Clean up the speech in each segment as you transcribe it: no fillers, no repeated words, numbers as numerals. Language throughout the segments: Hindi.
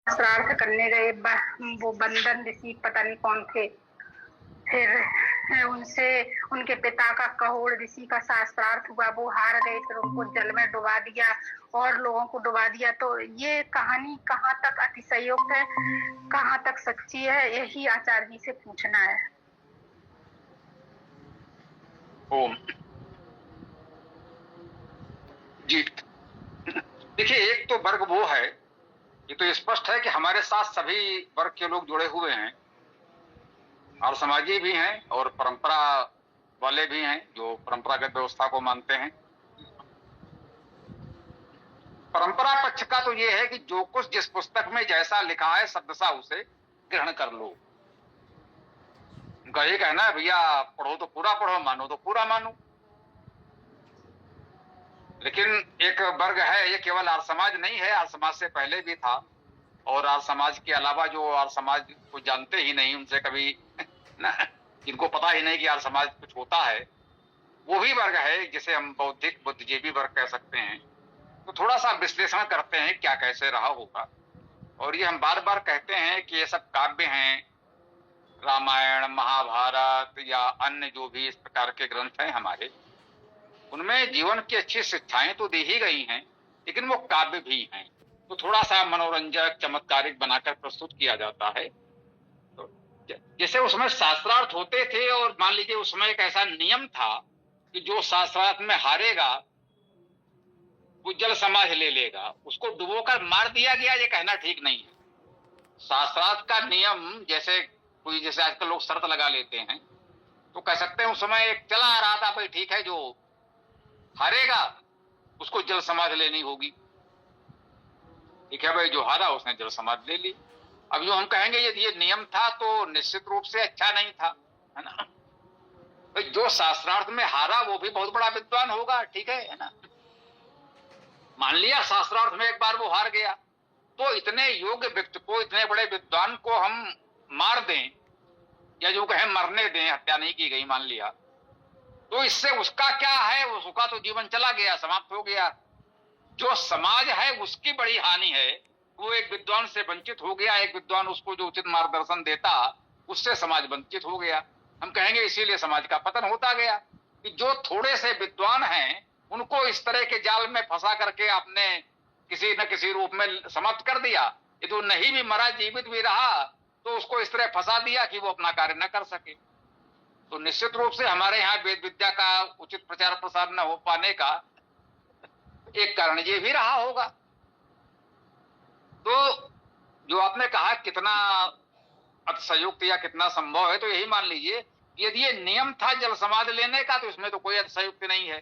श्राद्ध करने गए वो बंदन ऋषि पता नहीं कौन थे। फिर उनसे उनके पिता का कहोड़ ऋषि का शास्त्रार्थ हुआ, वो हार गए, फिर उनको जल में डुबा दिया और लोगों को डुबा दिया। तो ये कहानी कहाँ तक अतिशयोक्त है, कहाँ तक सच्ची है, यही आचार्य जी से पूछना है। ओम जी। देखिए, एक तो वर्ग वो है, ये तो स्पष्ट है कि हमारे साथ सभी वर्ग के लोग जुड़े हुए हैं, और समाजी भी हैं और परंपरा वाले भी हैं जो परंपरागत व्यवस्था को मानते हैं। परंपरा पक्ष का तो ये है कि जो कुछ जिस पुस्तक में जैसा लिखा है शब्दशः उसे ग्रहण कर लो। उनका ये कहना है, भैया पढ़ो तो पूरा पढ़ो, मानो तो पूरा मानो। लेकिन एक वर्ग है, ये केवल आर्य समाज नहीं है, आर्य समाज से पहले भी था, और आर्य समाज के अलावा जो आर्य समाज को जानते ही नहीं, उनसे कभी ना, जिनको पता ही नहीं कि आर्य समाज कुछ होता है, वो भी वर्ग है जिसे हम बौद्धिक बुद्धिजीवी वर्ग कह सकते हैं। तो थोड़ा सा विश्लेषण करते हैं क्या कैसे रहा होगा। और ये हम बार बार कहते हैं कि ये सब काव्य हैं, रामायण महाभारत या अन्य जो भी इस प्रकार के ग्रंथ हैं हमारे, उनमें जीवन की अच्छी शिक्षाएं तो दी ही गई हैं, लेकिन वो काव्य भी हैं, तो थोड़ा सा मनोरंजक चमत्कारिक बनाकर प्रस्तुत किया जाता है। तो जैसे उसमें शास्त्रार्थ होते थे, और मान लीजिए उसमें एक ऐसा नियम था कि जो शास्त्रार्थ में हारेगा वो जल समाधि ले लेगा, उसको डुबोकर मार दिया गया, ये कहना ठीक नहीं है। शास्त्रार्थ का नियम, जैसे कोई जैसे आजकल लोग शर्त लगा लेते हैं, तो कह सकते हैं उस समय एक चला आ रहा था, भाई ठीक है, जो हारेगा उसको जल समाधि लेनी होगी। ठीक है भाई, जो हारा उसने जल समाधि ले ली। अब जो हम कहेंगे यदि ये नियम था तो निश्चित रूप से अच्छा नहीं था, है ना। भाई जो शास्त्रार्थ में हारा वो भी बहुत बड़ा विद्वान होगा, ठीक है ना। मान लिया शास्त्रार्थ में एक बार वो हार गया, तो इतने योग्य व्यक्ति को, इतने बड़े विद्वान को हम मार दें, या जो कहें मरने दें, हत्या नहीं की गई मान लिया, तो इससे उसका क्या है, उसका तो जीवन चला गया, समाप्त हो गया। जो समाज है उसकी बड़ी हानि है, वो एक विद्वान से वंचित हो गया, एक विद्वान उसको जो उचित मार्गदर्शन देता उससे समाज वंचित हो गया। हम कहेंगे इसीलिए समाज का पतन होता गया, कि जो थोड़े से विद्वान हैं उनको इस तरह के जाल में फंसा करके आपने किसी न किसी रूप में समाप्त कर दिया। ये तो नहीं भी मरा, जीवित भी रहा, तो उसको इस तरह फंसा दिया कि वो अपना कार्य न कर सके। तो निश्चित रूप से हमारे यहाँ वेद विद्या का उचित प्रचार प्रसार न हो पाने का एक कारण ये भी रहा होगा। तो जो आपने कहा कितना अतिशयोक्त या कितना संभव है, तो यही मान लीजिए यदि ये नियम था जल समाधि लेने का, तो इसमें तो कोई अतिशयोक्ति नहीं है।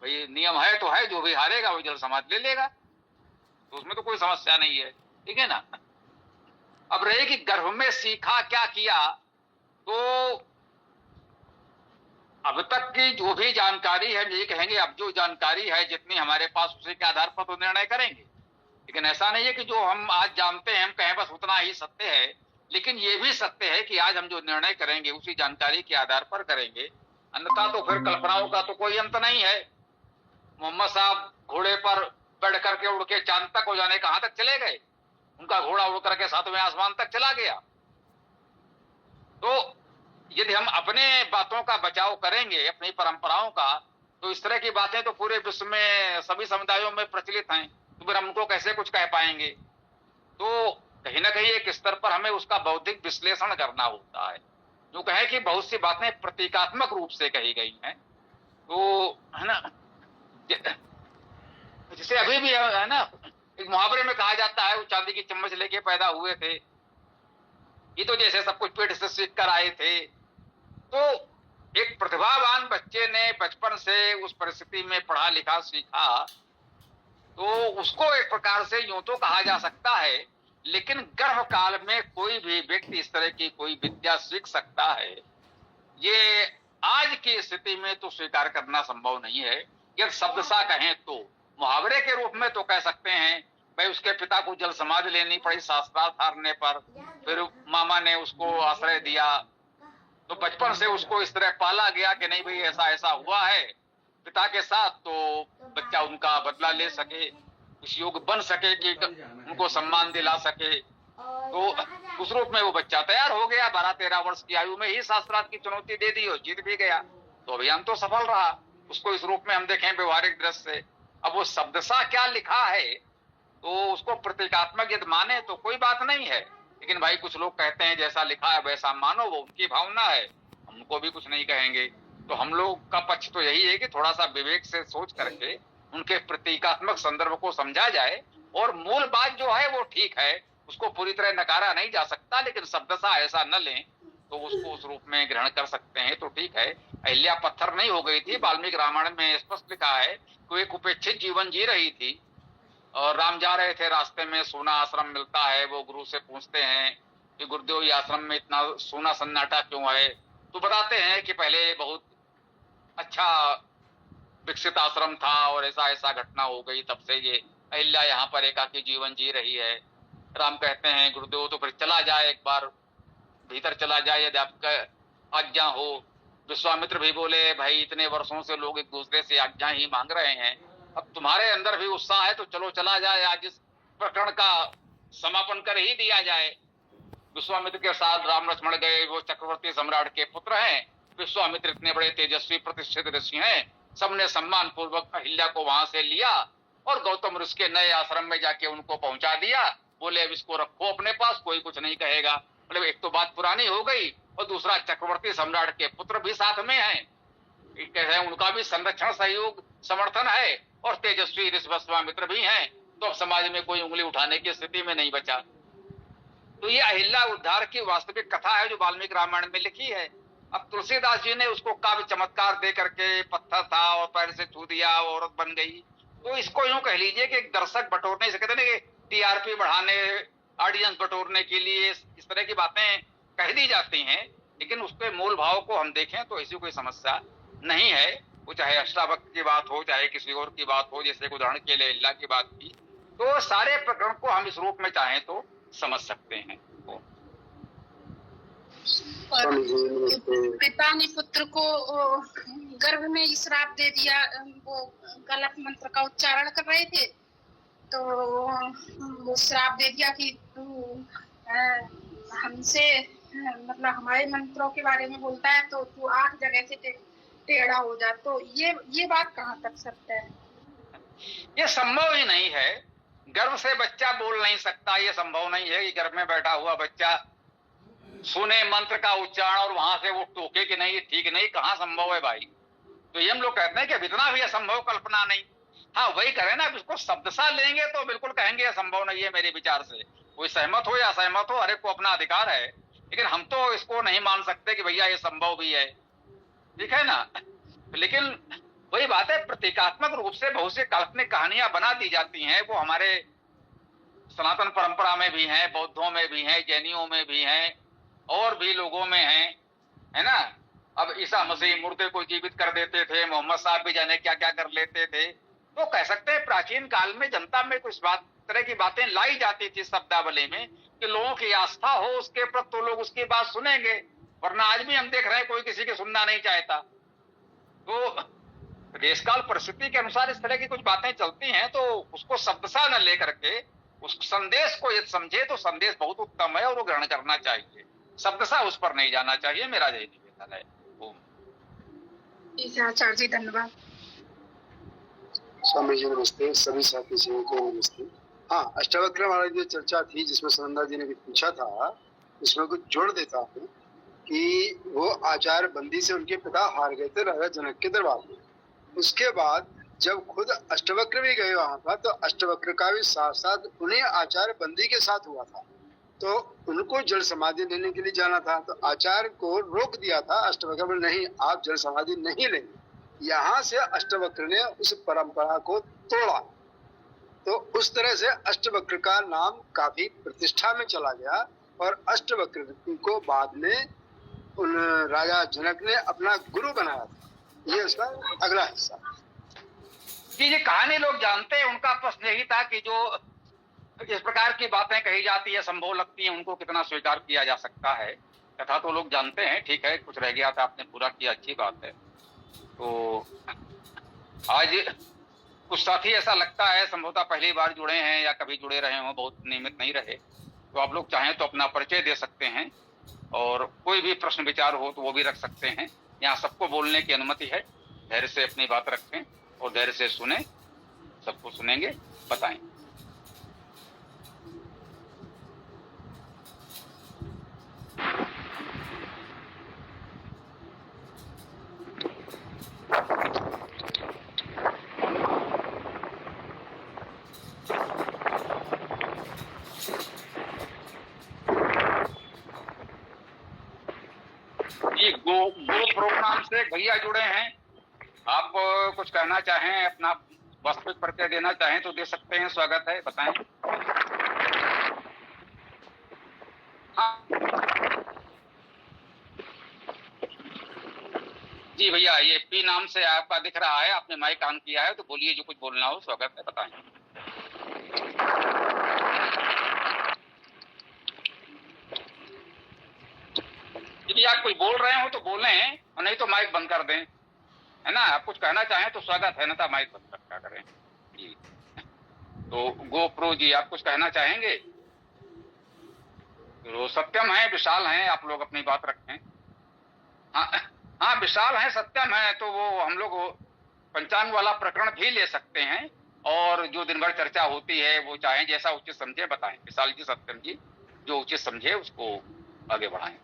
भाई नियम है तो है, जो भी हारेगा वो जल समाधि ले लेगा, तो उसमें तो कोई समस्या नहीं है, ठीक है ना। अब रहे कि गर्भ में सीखा क्या किया, तो अब तक की जो भी जानकारी है, ये कहेंगे अब जो जानकारी है जितनी हमारे पास, उसी के आधार पर तो निर्णय करेंगे। लेकिन ऐसा नहीं है कि जो हम आज जानते हैं हम कहें बस उतना ही सत्य है, लेकिन ये भी सत्य है कि आज हम जो निर्णय करेंगे उसी जानकारी के आधार पर करेंगे, अन्यथा तो फिर कल्पनाओं का तो कोई अंत नहीं है। मोहम्मद साहब घोड़े पर बैठ करके उड़ के चांद तक हो जाने कहां तक चले गए, उनका घोड़ा उड़ करके 7वें आसमान तक चला गया। तो यदि हम अपने बातों का बचाव करेंगे, अपनी परंपराओं का, तो इस तरह की बातें तो पूरे विश्व में सभी समुदायों में प्रचलित हैं, तो फिर हम उनको कैसे कुछ कह पाएंगे। तो कहीं ना कहीं एक स्तर पर हमें उसका बौद्धिक विश्लेषण करना होता है। जो कहे कि बहुत सी बातें प्रतीकात्मक रूप से कही गई हैं, तो है ना, जैसे अभी भी है ना, एक मुहावरे में कहा जाता है वो चांदी की चम्मच लेके पैदा हुए थे, ये तो जैसे सब कुछ पेट से सीख कर आए थे। तो एक प्रतिभावान बच्चे ने बचपन से उस परिस्थिति में पढ़ा लिखा सीखा, तो उसको एक प्रकार से यूं तो कहा जा सकता है, लेकिन गर्भ काल में कोई भी व्यक्ति इस तरह की कोई विद्या सीख सकता है, ये आज की स्थिति में तो स्वीकार करना संभव नहीं है। यदि शब्दशः कहें तो मुहावरे के रूप में तो कह सकते हैं, भाई उसके पिता को जल समाधि लेनी पड़ी शास्त्रार्थ हारने पर, फिर मामा ने उसको आश्रय दिया, तो बचपन से उसको इस तरह पाला गया कि नहीं भाई ऐसा ऐसा हुआ है पिता के साथ, तो बच्चा उनका बदला ले सके। इस योग्य बन सके कि उनको सम्मान दिला सके, तो उस रूप में वो बच्चा तैयार हो गया। 12-13 वर्ष की आयु में ही शास्त्रार्थ की चुनौती दे दी और जीत भी गया, तो अभियान तो सफल रहा। उसको इस रूप में हम देखें व्यवहारिक दृष्टि से। अब वो शब्दशः क्या लिखा है तो उसको प्रतीकात्मक यदि माने तो कोई बात नहीं है, लेकिन भाई कुछ लोग कहते हैं जैसा लिखा है वैसा मानो, वो उनकी भावना है, हम उनको भी कुछ नहीं कहेंगे। तो हम लोग का पक्ष तो यही है कि थोड़ा सा विवेक से सोच करके उनके प्रतीकात्मक संदर्भ को समझा जाए, और मूल बात जो है वो ठीक है, उसको पूरी तरह नकारा नहीं जा सकता, लेकिन शब्दशः ऐसा न लें तो उसको उस रूप में ग्रहण कर सकते हैं तो ठीक है। अहिल्या पत्थर नहीं हो गई थी, वाल्मीकि रामायण में स्पष्ट लिखा है कि एक उपेक्षित जीवन जी रही थी और राम जा रहे थे, रास्ते में सोना आश्रम मिलता है। वो गुरु से पूछते हैं कि गुरुदेव ये आश्रम में इतना सोना सन्नाटा क्यों है, तो बताते हैं कि पहले बहुत अच्छा विकसित आश्रम था और ऐसा ऐसा घटना हो गई, तब से ये अहिल्या यहाँ पर एकाकी जीवन जी रही है। राम कहते हैं गुरुदेव तो फिर चला जाए, एक बार भीतर चला जाए यदि आपका आज्ञा हो। विश्वामित्र भी बोले भाई इतने वर्षों से लोग एक दूसरे से आज्ञा ही मांग रहे हैं, अब तुम्हारे अंदर भी उत्साह है तो चलो चला जाए, आज इस प्रकरण का समापन कर ही दिया जाए। विश्वामित्र के साथ राम लक्ष्मण गए, वो चक्रवर्ती सम्राट के पुत्र हैं। विश्वामित्र इतने बड़े तेजस्वी प्रतिष्ठित ऋषि हैं, सबने सम्मान पूर्वक अहिल्या को वहां से लिया और गौतम ऋषि के नए आश्रम में जाके उनको पहुंचा दिया। बोले अब इसको रखो अपने पास, कोई कुछ नहीं कहेगा। मतलब एक तो बात पुरानी हो गई और दूसरा चक्रवर्ती सम्राट के पुत्र भी साथ में हैं, कहते हैं उनका भी संरक्षण सहयोग समर्थन है, और तेजस्वी ऋषि विश्वामित्र भी हैं, तो अब समाज में कोई उंगली उठाने की स्थिति में नहीं बचा। तो ये अहिल्या उद्धार की वास्तविक कथा है जो वाल्मीकि रामायण में लिखी है। अब तुलसीदास जी ने उसको काव्य चमत्कार दे करके, पत्थर था और पैर से छू दिया, औरत बन गई, तो इसको यूं कह लीजिए कि एक दर्शक बटोरने से, कहते ना कि टीआरपी बढ़ाने, ऑडियंस बटोरने के लिए इस तरह की बातें कह दी जाती हैं, लेकिन उसके मूल भाव को हम देखें तो ऐसी कोई समस्या नहीं है। वो चाहे अष्टावक्र की बात हो, चाहे किसी और की बात हो, जैसे उदाहरण के लिए अहिल्या की बात की, तो सारे प्रकरण को हम इस रूप में चाहें तो समझ सकते हैं। और पिता ने पुत्र को गर्भ में ही श्राप दे दिया, वो गलत मंत्र का उच्चारण कर रहे थे तो वो श्राप दे दिया कि तू हमसे मतलब हमारे मंत्रों के बारे में बोलता है तो तू 8 जगह से टेढ़ा हो जा। तो ये बात कहाँ तक सत्य है? ये संभव ही नहीं है, गर्भ से बच्चा बोल नहीं सकता, ये संभव नहीं है कि गर्भ में बैठा हुआ बच्चा सुने मंत्र का उच्चारण और वहां से वो टोके कि नहीं ठीक नहीं, कहाँ संभव है भाई। तो ये हम लोग कहते हैं कि इतना भी असंभव कल्पना नहीं। हाँ वही करें ना, अब इसको शब्दशः लेंगे तो बिल्कुल कहेंगे असंभव नहीं है मेरे विचार से, कोई सहमत हो या असहमत हो, हर एक को अपना अधिकार है, लेकिन हम तो इसको नहीं मान सकते कि भैया ये संभव भी है, ठीक है ना। लेकिन वही बात है, प्रतीकात्मक रूप से बहुत सी काल्पनिक कहानियां बना दी जाती हैं, वो हमारे सनातन परंपरा में भी हैं, बौद्धों में भी हैं, जैनियों में भी हैं, और भी लोगों में हैं, है ना। अब ईसा मसीह मुर्दे को जीवित कर देते थे, मोहम्मद साहब भी जाने क्या क्या कर लेते थे, तो कह सकते हैं प्राचीन काल में जनता में कुछ तरह की बातें लाई जाती थी शब्दावली में कि लोगों की आस्था हो उसके प्रति तो लोग उसकी बात सुनेंगे, वरना आज भी हम देख रहे हैं कोई किसी की सुनना नहीं चाहता। तो देशकाल परिस्थिति के अनुसार इस तरह की कुछ बातें चलती हैं, तो उसको शब्दशः न लेकर के उस संदेश को यदि समझे तो संदेश बहुत उत्तम है और वो ग्रहण करना चाहिए, शब्दशः उस पर नहीं जाना चाहिए, मेरा यही निवेदन है। आचार्य जी धन्यवाद। स्वामी जी नमस्ते, सभी साथी को नमस्ते। हाँ, अष्टावक्र वाली जो चर्चा थी जिसमें सुनंदा जी ने भी पूछा था, उसमें कुछ जोड़ देता हूँ कि वो आचार बंदी से उनके पिता हार गए थे राजा जनक के दरबार में। उसके बाद जब खुद अष्टवक्र भी गए वहां पर, तो अष्टवक्र का भी साथ साथ उन्हें आचार बंदी के साथ हुआ था, तो उनको जल समाधि लेने के लिए जाना था, तो आचार्य को रोक दिया था अष्टवक्र ने, नहीं आप जल समाधि नहीं लेंगे। यहाँ से अष्टवक्र ने उस परंपरा को तोड़ा, तो उस तरह से अष्टवक्र का नाम काफी प्रतिष्ठा में चला गया, और अष्टवक्र को बाद में उन राजा जनक ने अपना गुरु बनाया था। ये उसका अगला हिस्सा। ये कहानी लोग जानते हैं, उनका प्रश्न यही था कि जो इस प्रकार की बातें कही जाती है, संभव लगती है, उनको कितना स्वीकार किया जा सकता है। कथा तो लोग जानते हैं, ठीक है, कुछ रह गया था आपने पूरा किया, अच्छी बात है। तो आज कुछ साथी ऐसा लगता है संभवतः पहली बार जुड़े हैं या कभी जुड़े रहे हों, बहुत नियमित नहीं रहे, तो आप लोग चाहें तो अपना परिचय दे सकते हैं और कोई भी प्रश्न विचार हो तो वो भी रख सकते हैं। यहाँ सबको बोलने की अनुमति है। धैर्य से अपनी बात रखें और धैर्य से सुने, सबको सुनेंगे, बताएं। ये गो प्रोग्राम से भैया जुड़े हैं। आप कुछ कहना चाहें, अपना वास्तविक परिचय देना चाहें तो दे सकते हैं, स्वागत है, बताएं। हाँ जी भैया, ये पी नाम से आपका दिख रहा है, आपने माइक ऑन किया है, तो बोलिए जो कुछ बोलना हो, स्वागत है, बताएं। यदि आप कुछ बोल रहे हो तो बोलें और नहीं तो माइक बंद कर दें, है ना। आप कुछ कहना चाहें तो स्वागत है, ना तो माइक बंद रखा करें जी। तो गोप्रो जी, आप कुछ कहना चाहेंगे? तो सत्यम है, विशाल है, आप लोग अपनी बात रखें। हाँ विशाल है, सत्यम है, तो वो हम लोग पंचांग वाला प्रकरण भी ले सकते हैं और जो दिन भर चर्चा होती है वो चाहें जैसा उचित समझे बताएं। विशाल जी, सत्यम जी, जो उचित समझे उसको आगे बढ़ाएं।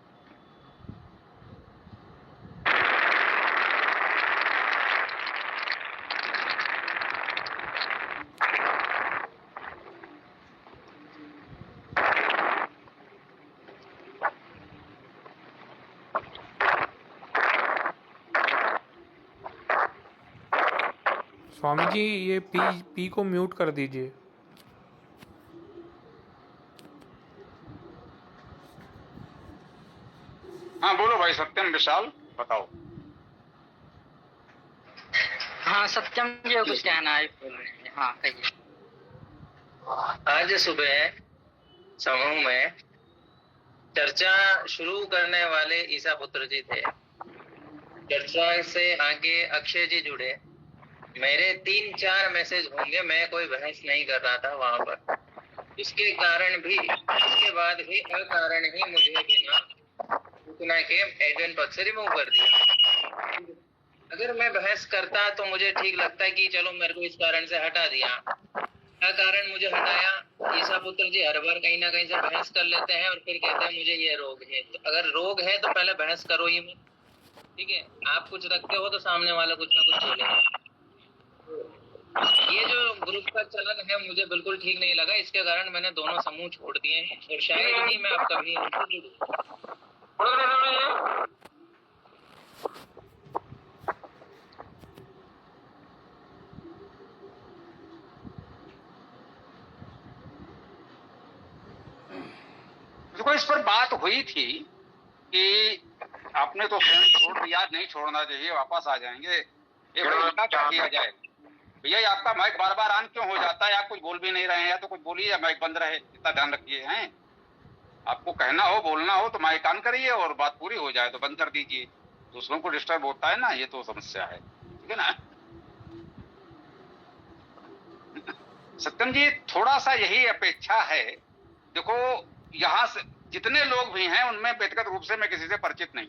स्वामी जी, ये पी को म्यूट कर दीजिए। हाँ बोलो भाई सत्यम, विशाल, बताओ। हाँ सत्यम जी कुछ कहना है, हाँ कहिए। आज सुबह समूह में चर्चा शुरू करने वाले ईसा पुत्र जी थे। चर्चा से आगे अक्षय जी जुड़े। मेरे 3-4 मैसेज होंगे, मैं कोई बहस नहीं कर रहा था वहां पर। इसके कारण भी, इसके बाद भी अकारण ही मुझे बिना सूचना के एडमिन पद से रिमूव कर दिया। अगर मैं बहस करता तो मुझे ठीक लगता है कि चलो मेरे को इस कारण से हटा दिया। अकारण मुझे हटाया। ईसा पुत्र जी हर बार कहीं ना कहीं से बहस कर लेते हैं और फिर कहते हैं मुझे ये रोग है। तो अगर रोग है तो पहले बहस करो ही मत, ठीक है। आप कुछ रखते हो तो सामने वाला कुछ ना कुछ बोलेगा। ये जो ग्रुप का चलन है मुझे बिल्कुल ठीक नहीं लगा। इसके कारण मैंने दोनों समूह छोड़ दिए हैं और शायद ही मैं अब कभी इनसे जुड़ूं। देखो इस पर बात हुई थी कि आपने तो फ्रेंड छोड़ दिया, नहीं छोड़ना चाहिए, वापस आ जाएंगे। क्या किया जाए भैया? आपका माइक बार बार ऑन क्यों हो जाता है? आप कुछ बोल भी नहीं रहे हैं, या तो कुछ बोलिए या माइक बंद रहे, इतना ध्यान रखिए। हैं आपको कहना हो, बोलना हो तो माइक ऑन करिए और बात पूरी हो जाए तो बंद कर दीजिए। दूसरों को डिस्टर्ब होता है ना, ये तो समस्या है, ठीक है ना। सत्यम जी, थोड़ा सा यही अपेक्षा है। देखो यहाँ से जितने लोग भी हैं उनमें व्यक्तिगत रूप से मैं किसी से परिचित नहीं।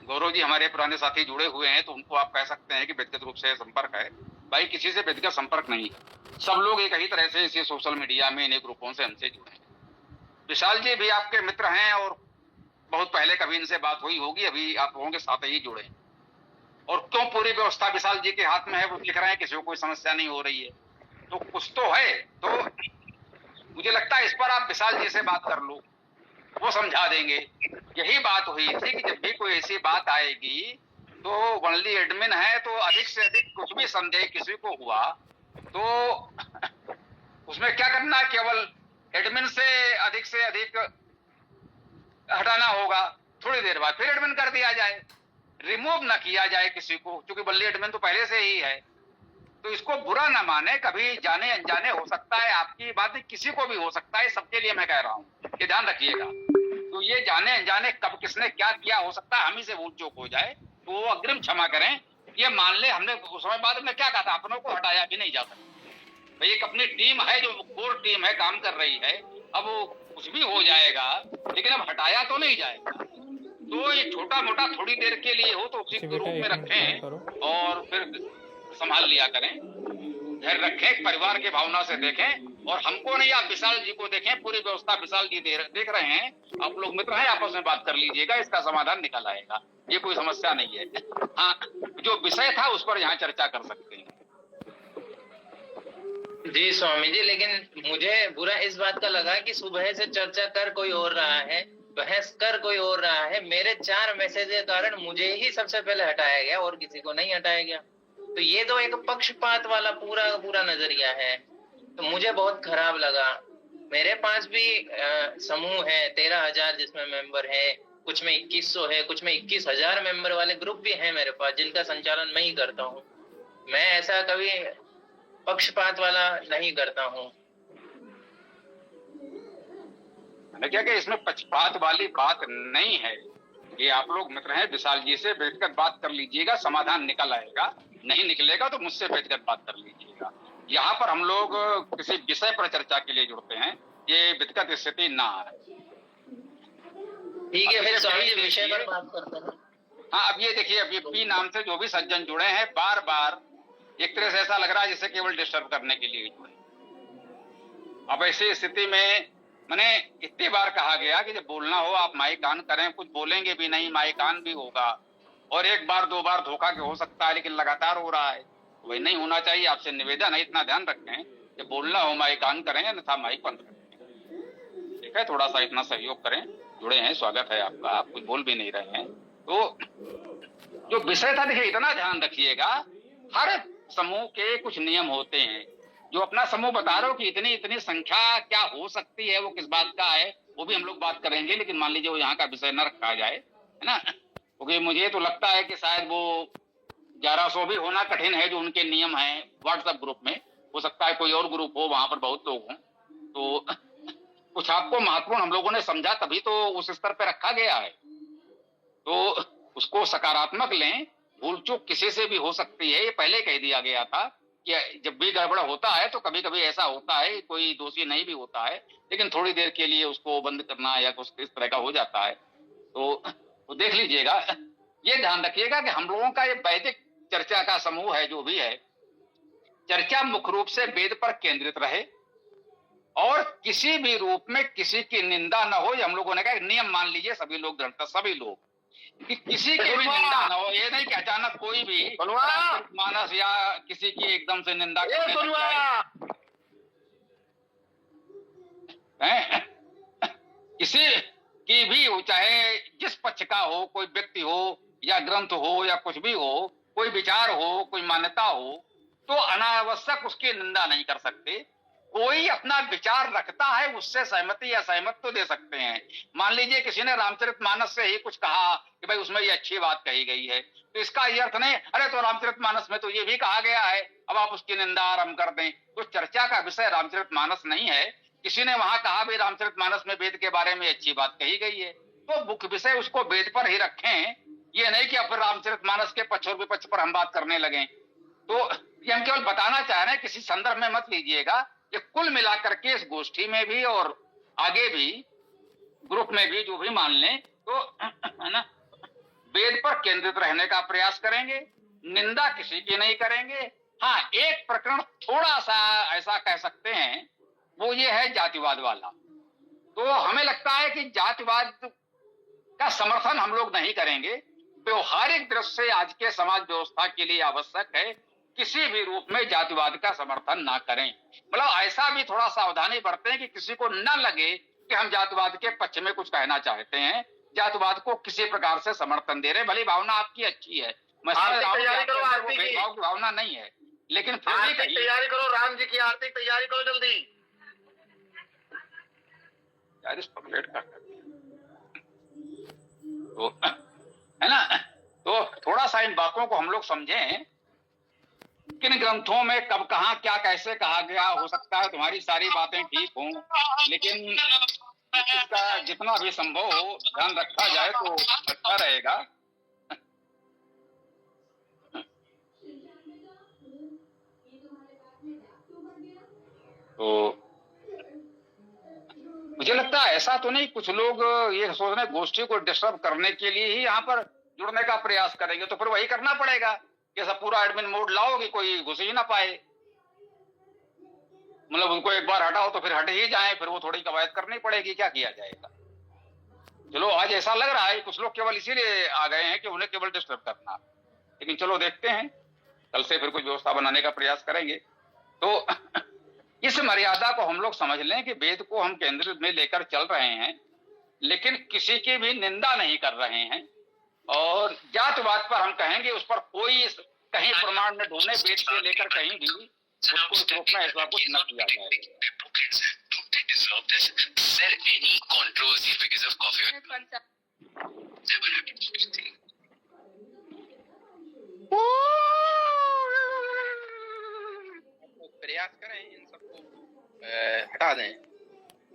गौरव जी हमारे पुराने साथी जुड़े हुए हैं तो उनको आप कह सकते हैं कि व्यक्तिगत रूप से संपर्क है। भाई किसी से व्यक्तिगत संपर्क नहीं है। सब लोग एक ही तरह से इसी सोशल मीडिया में इन ग्रुपों से हमसे जुड़े हैं। विशाल जी भी आपके मित्र हैं और बहुत पहले कभी इनसे बात हुई होगी, अभी आप लोगों के साथ ही जुड़े हैं। और क्यों पूरी व्यवस्था विशाल जी के हाथ में है, वो लिख रहे हैं किसी को कोई समस्या नहीं हो रही है, तो कुछ तो है। तो मुझे लगता है इस पर आप विशाल जी से बात कर लो, वो समझा देंगे। यही बात हुई थी कि जब भी कोई ऐसी बात आएगी तो ओनली एडमिन है, तो अधिक से अधिक कुछ भी संदेह किसी को हुआ तो उसमें क्या करना है, केवल एडमिन से अधिक हटाना होगा। थोड़ी देर बाद फिर एडमिन कर दिया जाए, रिमूव ना किया जाए किसी को, क्योंकि बल्ली एडमिन तो पहले से ही है। तो इसको बुरा ना माने, कभी जाने अनजाने हो सकता है, आपकी बात नहीं, किसी को भी हो सकता है, सबके लिए मैं कह रहा हूँ, ये ध्यान रखिएगा। तो ये जाने अनजाने कब किसने क्या किया, हो सकता है हम ही से भूल चूक हो जाए, तो वो अग्रिम क्षमा करें। ये मान ले हमने उस समय बाद में क्या कहा था, अपनों को हटाया भी नहीं जा सकता। भाई एक अपनी टीम है जो कोर टीम है, काम कर रही है, अब वो कुछ भी हो जाएगा लेकिन अब हटाया तो नहीं जाएगा। तो ये छोटा मोटा थोड़ी देर के लिए हो तो उसी के रूप में रखें और फिर संभाल लिया करें, धैर्य रखें, परिवार की भावना से देखें। और हमको नहीं, आप विशाल जी को देखें, पूरी व्यवस्था विशाल जी देख रहे हैं, आप लोग मित्र हैं, आपस में बात कर लीजिएगा, इसका समाधान निकल आएगा, ये कोई समस्या नहीं है। हाँ, जो विषय था उस पर यहाँ चर्चा कर सकते हैं। जी स्वामी जी, लेकिन मुझे बुरा इस बात का लगा कि सुबह से चर्चा कर कोई और रहा है, बहस कर कोई और रहा है। मेरे 4 मैसेज के कारण मुझे ही सबसे पहले हटाया गया और किसी को नहीं हटाया गया। तो ये तो एक पक्षपात वाला पूरा नजरिया है, तो मुझे बहुत खराब लगा। मेरे पास भी समूह है 13,000 जिसमें मेंबर है, कुछ में 2100 है, कुछ में 21,000 मेंबर वाले ग्रुप भी हैं मेरे पास, जिनका संचालन मैं ही करता हूँ। मैं ऐसा कभी पक्षपात वाला नहीं करता हूँ। मैंने क्या कि इसमें पक्षपात वाली बात नहीं है। ये आप लोग मित्र हैं, विशाल जी से बैठकर बात कर लीजिएगा, समाधान निकल आएगा। नहीं निकलेगा तो मुझसे बैठकर बात कर लीजिएगा। यहाँ पर हम लोग किसी विषय पर चर्चा के लिए जुड़ते हैं, ये विकट स्थिति ना है। ठीक है, फिर स्वामी जी विषय पर बात करते हैं। हाँ, अब ये देखिए, अब ये पी नाम से जो भी सज्जन जुड़े हैं, बार बार एक तरह से ऐसा लग रहा है जैसे केवल डिस्टर्ब करने के लिए जुड़े। अब ऐसी स्थिति में मैंने इतनी बार कहा गया कि जब बोलना हो आप माइक ऑन करें, कुछ बोलेंगे भी नहीं, माइक ऑन भी होगा। और एक बार 2 बार धोखा के हो सकता है, लेकिन लगातार हो रहा है, वही नहीं होना चाहिए। आपसे निवेदन है, इतना ध्यान रखें कि बोलना हो माइक ऑन करें, अन्यथा माइक बंद करें। ठीक है, थोड़ा सा इतना सहयोग करें। जुड़े हैं, स्वागत है आपका, आप कुछ बोल भी नहीं रहे हैं। तो जो विषय था, देखिए इतना ध्यान रखिएगा, हर समूह के कुछ नियम होते हैं। जो अपना समूह बता रहे हो कि इतनी संख्या क्या हो सकती है, वो किस बात का है, वो भी हम लोग बात करेंगे। लेकिन मान लीजिए वो यहाँ का विषय न रखा जाए, है ना, क्योंकि मुझे तो लगता है कि शायद वो 1100 भी होना कठिन है जो उनके नियम हैं व्हाट्सएप ग्रुप में। हो सकता है कोई और ग्रुप हो, वहां पर बहुत लोग हों। तो कुछ आपको महत्वपूर्ण हम लोगों ने समझा, तभी तो उस स्तर पर रखा गया है। तो उसको सकारात्मक लें, भूल चूक किसी से भी हो सकती है, ये पहले कह दिया गया था कि जब भी गड़बड़ होता है तो कभी कभी ऐसा होता है, कोई दोषी नहीं भी होता है, लेकिन थोड़ी देर के लिए उसको बंद करना या कुछ इस तरह का हो जाता है। तो देख लीजिएगा, ये ध्यान रखिएगा कि हम लोगों का ये वैदिक चर्चा का समूह है, जो भी है, चर्चा मुख्य रूप से वेद पर केंद्रित रहे और किसी भी रूप में किसी की निंदा न हो। ये हम लोगों ने कहा नियम मान लीजिए, सभी लोग जानते, सभी लोग, कि किसी की भी निंदा न हो। ये नहीं कि अचानक कोई भी मानस या किसी की एकदम से निंदा किसी की भी हो, चाहे जिस पक्ष का हो, कोई व्यक्ति हो या ग्रंथ हो या कुछ भी हो, कोई विचार हो, कोई मान्यता हो, तो अनावश्यक उसकी निंदा नहीं कर सकते। कोई अपना विचार रखता है, उससे सहमति या असहमत तो दे सकते हैं। मान लीजिए किसी ने रामचरितमानस से ही कुछ कहा कि भाई उसमें ये अच्छी बात कही गई है, तो इसका ये अर्थ नहीं अरे तो रामचरितमानस में तो ये भी कहा गया है, अब आप उसकी निंदा आरंभ कर दें। तो चर्चा का विषय रामचरितमानस नहीं है। किसी ने वहां कहा भाई रामचरितमानस में वेद के बारे में अच्छी बात कही गई है, तो मुख्य विषय उसको वेद पर ही रखें। ये नहीं कि अब रामचरितमानस के पक्ष और विपक्ष पर हम बात करने लगे। तो ये हम केवल बताना चाह रहे हैं, किसी संदर्भ में मत लीजिएगा। ये कुल मिलाकर के इस गोष्ठी में भी और आगे भी ग्रुप में भी जो भी मान लें, तो है ना, वेद पर केंद्रित रहने का प्रयास करेंगे, निंदा किसी की नहीं करेंगे। हाँ, एक प्रकरण थोड़ा सा ऐसा कह सकते हैं, वो ये है जातिवाद वाला। तो हमें लगता है कि जातिवाद का समर्थन हम लोग नहीं करेंगे। व्यवहारिक दृष्टि से आज के समाज व्यवस्था के लिए आवश्यक है किसी भी रूप में जातिवाद का समर्थन ना करें। मतलब ऐसा भी थोड़ा सावधानी बरतें कि किसी को न लगे कि हम जातिवाद के पक्ष में कुछ कहना चाहते हैं, जातिवाद को किसी प्रकार से समर्थन दे रहे। भली भावना आपकी अच्छी है, मैं भेदभाव की भावना नहीं है, लेकिन फिर भी तैयारी करो, राम जी की आरती तैयारी करो जल्दी यार, इस पर लेट कर तो है ना। तो थोड़ा सा इन बातों को हम लोग समझें, किन ग्रंथों में कब कहाँ क्या कैसे कहा गया। हो सकता है तुम्हारी सारी बातें ठीक हों, लेकिन इसका जितना भी संभव हो ध्यान रखा जाए तो अच्छा रहेगा। तो मुझे लगता है ऐसा तो नहीं, कुछ लोग ये सोच रहे हैं गोष्ठी को डिस्टर्ब करने के लिए ही यहाँ पर जुड़ने का प्रयास करेंगे, तो फिर वही करना पड़ेगा कि सब पूरा एडमिन मोड लाओ कि कोई घुस ही ना पाए। मतलब उनको एक बार हटाओ तो फिर हट ही जाए, फिर वो थोड़ी कवायद करनी पड़ेगी, क्या किया जाएगा। चलो आज ऐसा लग रहा है कुछ लोग केवल इसीलिए आ गए हैं कि उन्हें केवल डिस्टर्ब करना, लेकिन चलो देखते हैं, कल से फिर कुछ व्यवस्था बनाने का प्रयास करेंगे। तो इस मर्यादा को हम लोग समझ लें कि वेद को हम केंद्र में लेकर चल रहे हैं, लेकिन किसी की भी निंदा नहीं कर रहे हैं, और जातवाद पर हम कहेंगे उस पर कोई कहीं प्रमाण न ढूंढे, वेद से लेकर कहीं भी उसको इस रूप में ऐसा कुछ न किया जाए। प्रयास करें इन सबको हटा दें।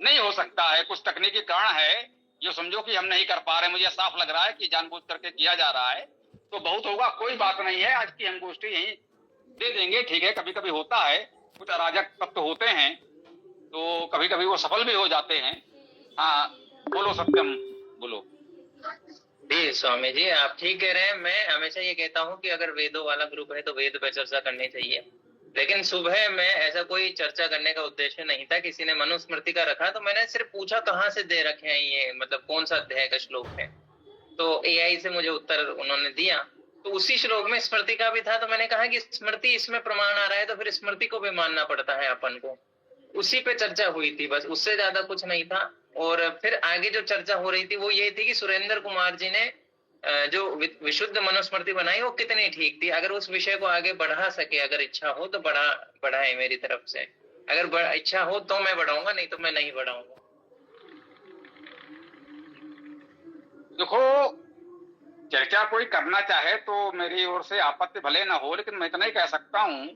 नहीं हो सकता है, कुछ तकनीकी कारण है, ये समझो कि हम नहीं कर पा रहे। मुझे साफ लग रहा है कि जानबूझ करके किया जा रहा है, तो बहुत होगा, कोई बात नहीं है। आज की हम गोष्ठी यही दे देंगे, ठीक है। कभी कभी होता है, कुछ अराजक तत्व होते हैं, तो कभी कभी वो सफल भी हो जाते हैं। हाँ बोलो सत्यम, बोलो। जी स्वामी जी, आप ठीक कह रहे हैं। मैं हमेशा ये कहता हूँ कि अगर वेदों वाला ग्रुप है तो वेद पे चर्चा करनी चाहिए, लेकिन सुबह में ऐसा कोई चर्चा करने का उद्देश्य नहीं था। किसी ने मनुस्मृति का रखा तो मैंने सिर्फ पूछा कहाँ से दे रखे हैं ये, मतलब कौन सा अध्याय का श्लोक है, तो एआई से मुझे उत्तर उन्होंने दिया। तो उसी श्लोक में स्मृति का भी था, तो मैंने कहा कि स्मृति इसमें प्रमाण आ रहा है तो फिर स्मृति को भी मानना पड़ता है अपन को। उसी पे चर्चा हुई थी, बस उससे ज्यादा कुछ नहीं था। और फिर आगे जो चर्चा हो रही थी वो ये थी कि सुरेंद्र कुमार जी ने जो विशुद्ध मनुस्मृति बनाई वो कितनी ठीक थी। अगर उस विषय को आगे बढ़ा सके, अगर इच्छा हो तो बढ़ाए मेरी तरफ से। अगर इच्छा हो तो मैं बढ़ाऊंगा, नहीं तो मैं नहीं बढ़ाऊंगा। देखो, चर्चा कोई करना चाहे तो मेरी ओर से आपत्ति भले न हो, लेकिन मैं इतना ही कह सकता हूं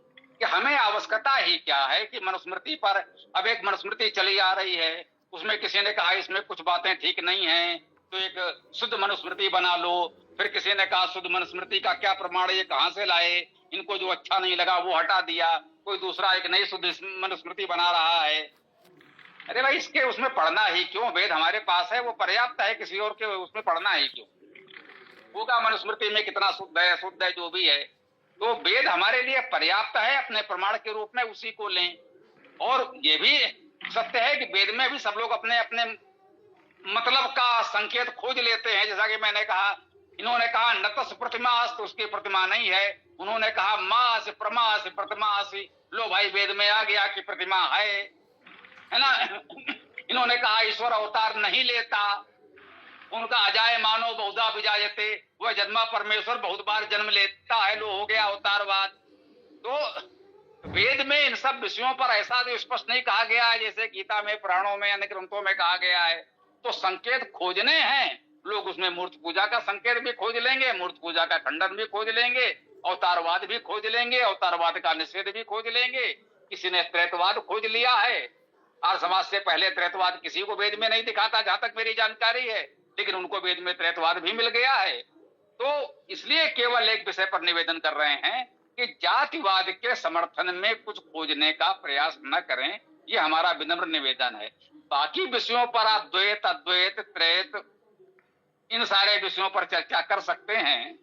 कि हमें आवश्यकता ही क्या है कि मनुस्मृति पर अब एक मनुस्मृति चली आ रही है, उसमें किसी ने कहा इसमें कुछ बातें ठीक नहीं हैं, तो एक शुद्ध मनुस्मृति बना लो। फिर किसी ने कहा शुद्ध मनुस्मृति का क्या प्रमाण, ये कहां से लाए, इनको जो अच्छा नहीं लगा वो हटा दिया, कोई दूसरा एक नई शुद्ध मनुस्मृति बना रहा है। अरे भाई, इसके उसमें पढ़ना ही क्यों, वेद हमारे पास है, वो पर्याप्त है, किसी और के उसमें पढ़ना ही क्यों। होगा मनुस्मृति में कितना शुद्ध है, शुद्ध है जो भी है, तो वेद हमारे लिए पर्याप्त है, अपने प्रमाण के रूप में उसी को लें। और ये भी सत्य है कि वेद में भी सब लोग अपने अपने मतलब का संकेत खोज लेते हैं। जैसा कि मैंने कहा, इन्होंने कहा नतस प्रतिमा तो उसकी प्रतिमा नहीं है, उन्होंने कहा मास प्रमास प्रतिमास, लो भाई वेद में आ गया कि प्रतिमा है ना। इन्होंने कहा ईश्वर अवतार नहीं लेता, उनका अजाय मानो बहुधा विजायते, वह जन्मा परमेश्वर बहुत बार जन्म लेता है, लो हो गया अवतारवाद। तो वेद में इन सब विषयों पर ऐसा तो स्पष्ट नहीं कहा गया है जैसे गीता में, पुराणों में, अन्य ग्रंथों में कहा गया है। तो संकेत खोजने हैं, लोग उसमें मूर्ति पूजा का संकेत भी खोज लेंगे, मूर्ति पूजा का खंडन भी खोज लेंगे, अवतारवाद भी खोज लेंगे, अवतारवाद का निषेध भी खोज लेंगे। किसी ने त्रैतवाद खोज लिया है, और समाज से पहले त्रैतवाद किसी को वेद में नहीं दिखा था जहां तक मेरी जानकारी है, लेकिन उनको वेद में त्रैतवाद भी मिल गया है। तो इसलिए केवल एक विषय पर निवेदन कर रहे हैं कि जातिवाद के समर्थन में कुछ खोजने का प्रयास न करें, ये हमारा विनम्र निवेदन है। बाकी विषयों पर आप द्वैत, अद्वैत, त्रैत, इन सारे विषयों पर चर्चा कर सकते हैं।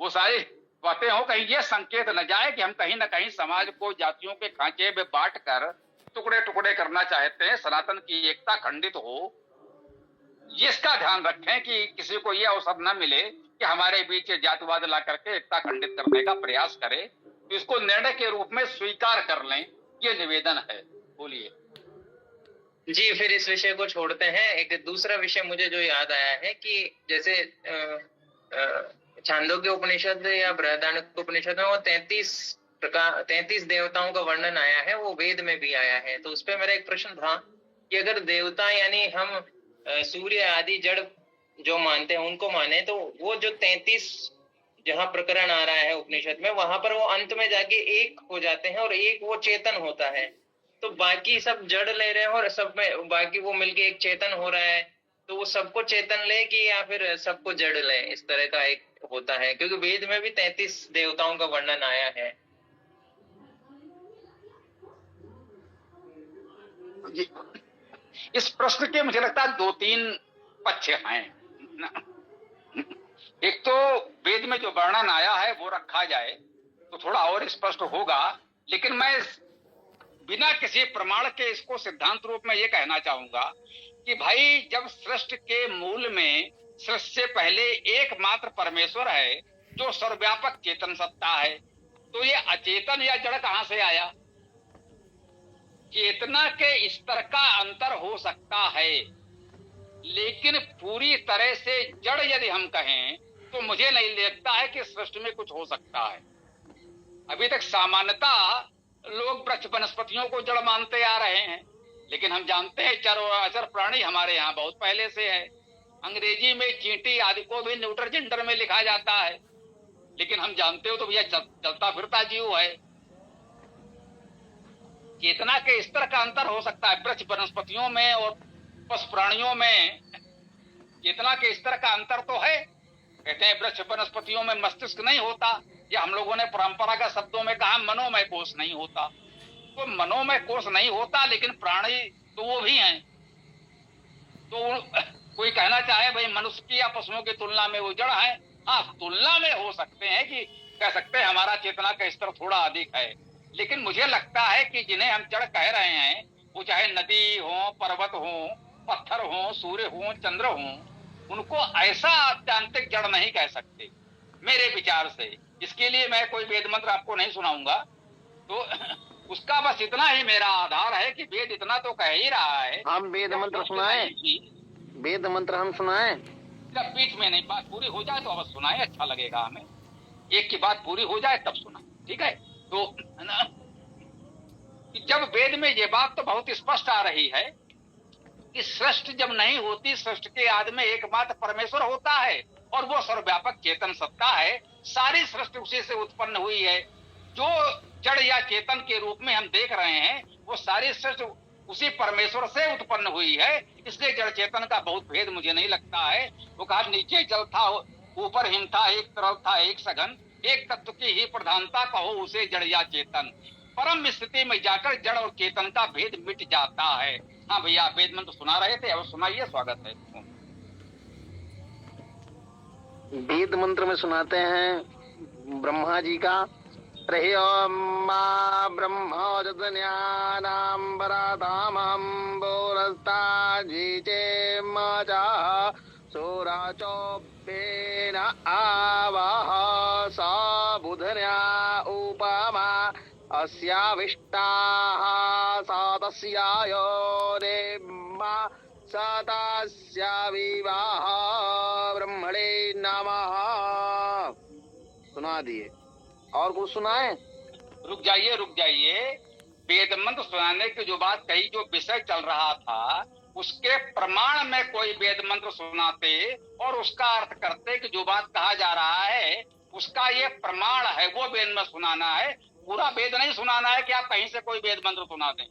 वो सारी बातें हो, कहीं ये संकेत न जाए कि हम कहीं ना कहीं समाज को जातियों के खांचे में बांट कर टुकड़े टुकड़े करना चाहते हैं, सनातन की एकता खंडित हो। इसका ध्यान रखें कि किसी को यह अवसर न मिले कि हमारे बीच जातिवाद ला करके एकता खंडित करने का प्रयास करे, तो इसको निर्णय के रूप में स्वीकार कर लें, ये निवेदन है। बोलिए जी। फिर इस विषय को छोड़ते हैं। एक दूसरा विषय मुझे जो याद आया है कि जैसे छांदोग्य उपनिषद या बृहदारण्यक उपनिषद में वो 33 देवताओं का वर्णन आया है, वो वेद में भी आया है। तो उस पर मेरा एक प्रश्न था कि अगर देवता यानी हम सूर्य आदि जड़ जो मानते हैं उनको माने, तो वो जो 33 जहाँ प्रकरण आ रहा है उपनिषद में, वहां पर वो अंत में जाके एक हो जाते हैं और एक वो चेतन होता है। तो बाकी सब जड़ ले रहे हैं और सब में बाकी वो मिलके एक चेतन हो रहा है, तो वो सबको चेतन ले कि या फिर सबको जड़ ले, इस तरह का एक होता है। क्योंकि वेद में भी 33 देवताओं का वर्णन आया है। जी, इस प्रश्न के मुझे लगता है 2-3 पक्ष हैं। एक तो वेद में जो वर्णन आया है वो रखा जाए तो थोड़ा और स्पष्ट होगा, लेकिन मैं बिना किसी प्रमाण के इसको सिद्धांत रूप में ये कहना चाहूंगा कि भाई जब सृष्टि के मूल में सृष्टि से पहले एकमात्र परमेश्वर है जो सर्वव्यापक चेतन सत्ता है, तो ये अचेतन या जड़ कहां से आया? चेतना के स्तर का अंतर हो सकता है, लेकिन पूरी तरह से जड़ यदि हम कहें तो मुझे नहीं लगता है कि सृष्टि में कुछ हो सकता है। अभी तक सामान्यतः लोग वृक्ष वनस्पतियों को जड़ मानते आ रहे हैं, लेकिन हम जानते हैं चर और अचर प्राणी हमारे यहाँ बहुत पहले से है। अंग्रेजी में चींटी आदि को भी न्यूटर जेंडर में लिखा जाता है, लेकिन हम जानते हो तो भैया चलता फिरता जीव है। चेतना के स्तर का अंतर हो सकता है वृक्ष वनस्पतियों में और पशु प्राणियों में। चेतना के स्तर का अंतर तो है। कहते हैं वृक्ष वनस्पतियों में मस्तिष्क नहीं होता, या हम लोगों ने परंपरागत शब्दों में कहा मनोमय कोष नहीं होता। तो मनोमय कोष नहीं होता, लेकिन प्राणी तो वो भी हैं। तो कोई कहना चाहे भाई मनुष्य की या पशुओं की तुलना में वो जड़ है, हाँ तुलना में हो सकते हैं कि कह सकते हैं हमारा चेतना का स्तर थोड़ा अधिक है, लेकिन मुझे लगता है कि जिन्हें हम जड़ कह रहे हैं वो चाहे नदी हो, पर्वत हो, पत्थर हो, सूर्य हो, चंद्र हो, उनको ऐसा आत्यांतिक जड़ नहीं कह सकते मेरे विचार से। इसके लिए मैं कोई वेद मंत्र आपको नहीं सुनाऊंगा, तो उसका बस इतना ही मेरा आधार है कि वेद इतना तो कह ही रहा है। हम वेद मंत्र सुनाएं? वेद मंत्र हम सुनाएं? जब बीच में नहीं, बात पूरी हो जाए तो अवश्य सुनाए, अच्छा लगेगा हमें। एक की बात पूरी हो जाए तब सुना, ठीक है? तो जब वेद में ये बात तो बहुत स्पष्ट आ रही है कि सृष्टि जब नहीं होती, सृष्टि के आदि में एकमात्र परमेश्वर होता है और वो सर्वव्यापक चेतन सत्ता है। सारी सृष्टि उसी से उत्पन्न हुई है। जो जड़ या चेतन के रूप में हम देख रहे हैं वो सारी सृष्टि उसी परमेश्वर से उत्पन्न हुई है। इसलिए जड़ चेतन का बहुत भेद मुझे नहीं लगता है। वो कहा नीचे जल था, ऊपर हिम था, एक तरल था, एक सघन, एक तत्व की ही प्रधानता कहो उसे जड़ या चेतन। परम स्थिति में जाकर जड़ और चेतन का भेद मिट जाता है। हाँ भैया, वेद मंत्र सुना रहे थे, अब सुनाइए, स्वागत है। वेद मंत्र में सुनाते हैं ब्रह्मा जी का। मा ब्रह्मोदन्यानाम्बराधामम्बोरस्ता जीचे मजा सोराचोपेन आवाह सा बुधन्या उपमा अस्याविष्टाः सातस्यायो रेम्मा सतास्या विवाह ब्रह्मणे नमः। सुना दिए। और कुछ सुनाए? रुक जाइए। वेद मंत्र सुनाने की जो बात कही, जो विषय चल रहा था, उसके प्रमाण में कोई वेद मंत्र सुनाते और उसका अर्थ करते कि जो बात कहा जा रहा है उसका ये प्रमाण है, वो वेद में सुनाना है। पूरा वेद नहीं सुनाना है कि आप कहीं से कोई वेद मंत्र सुना दें।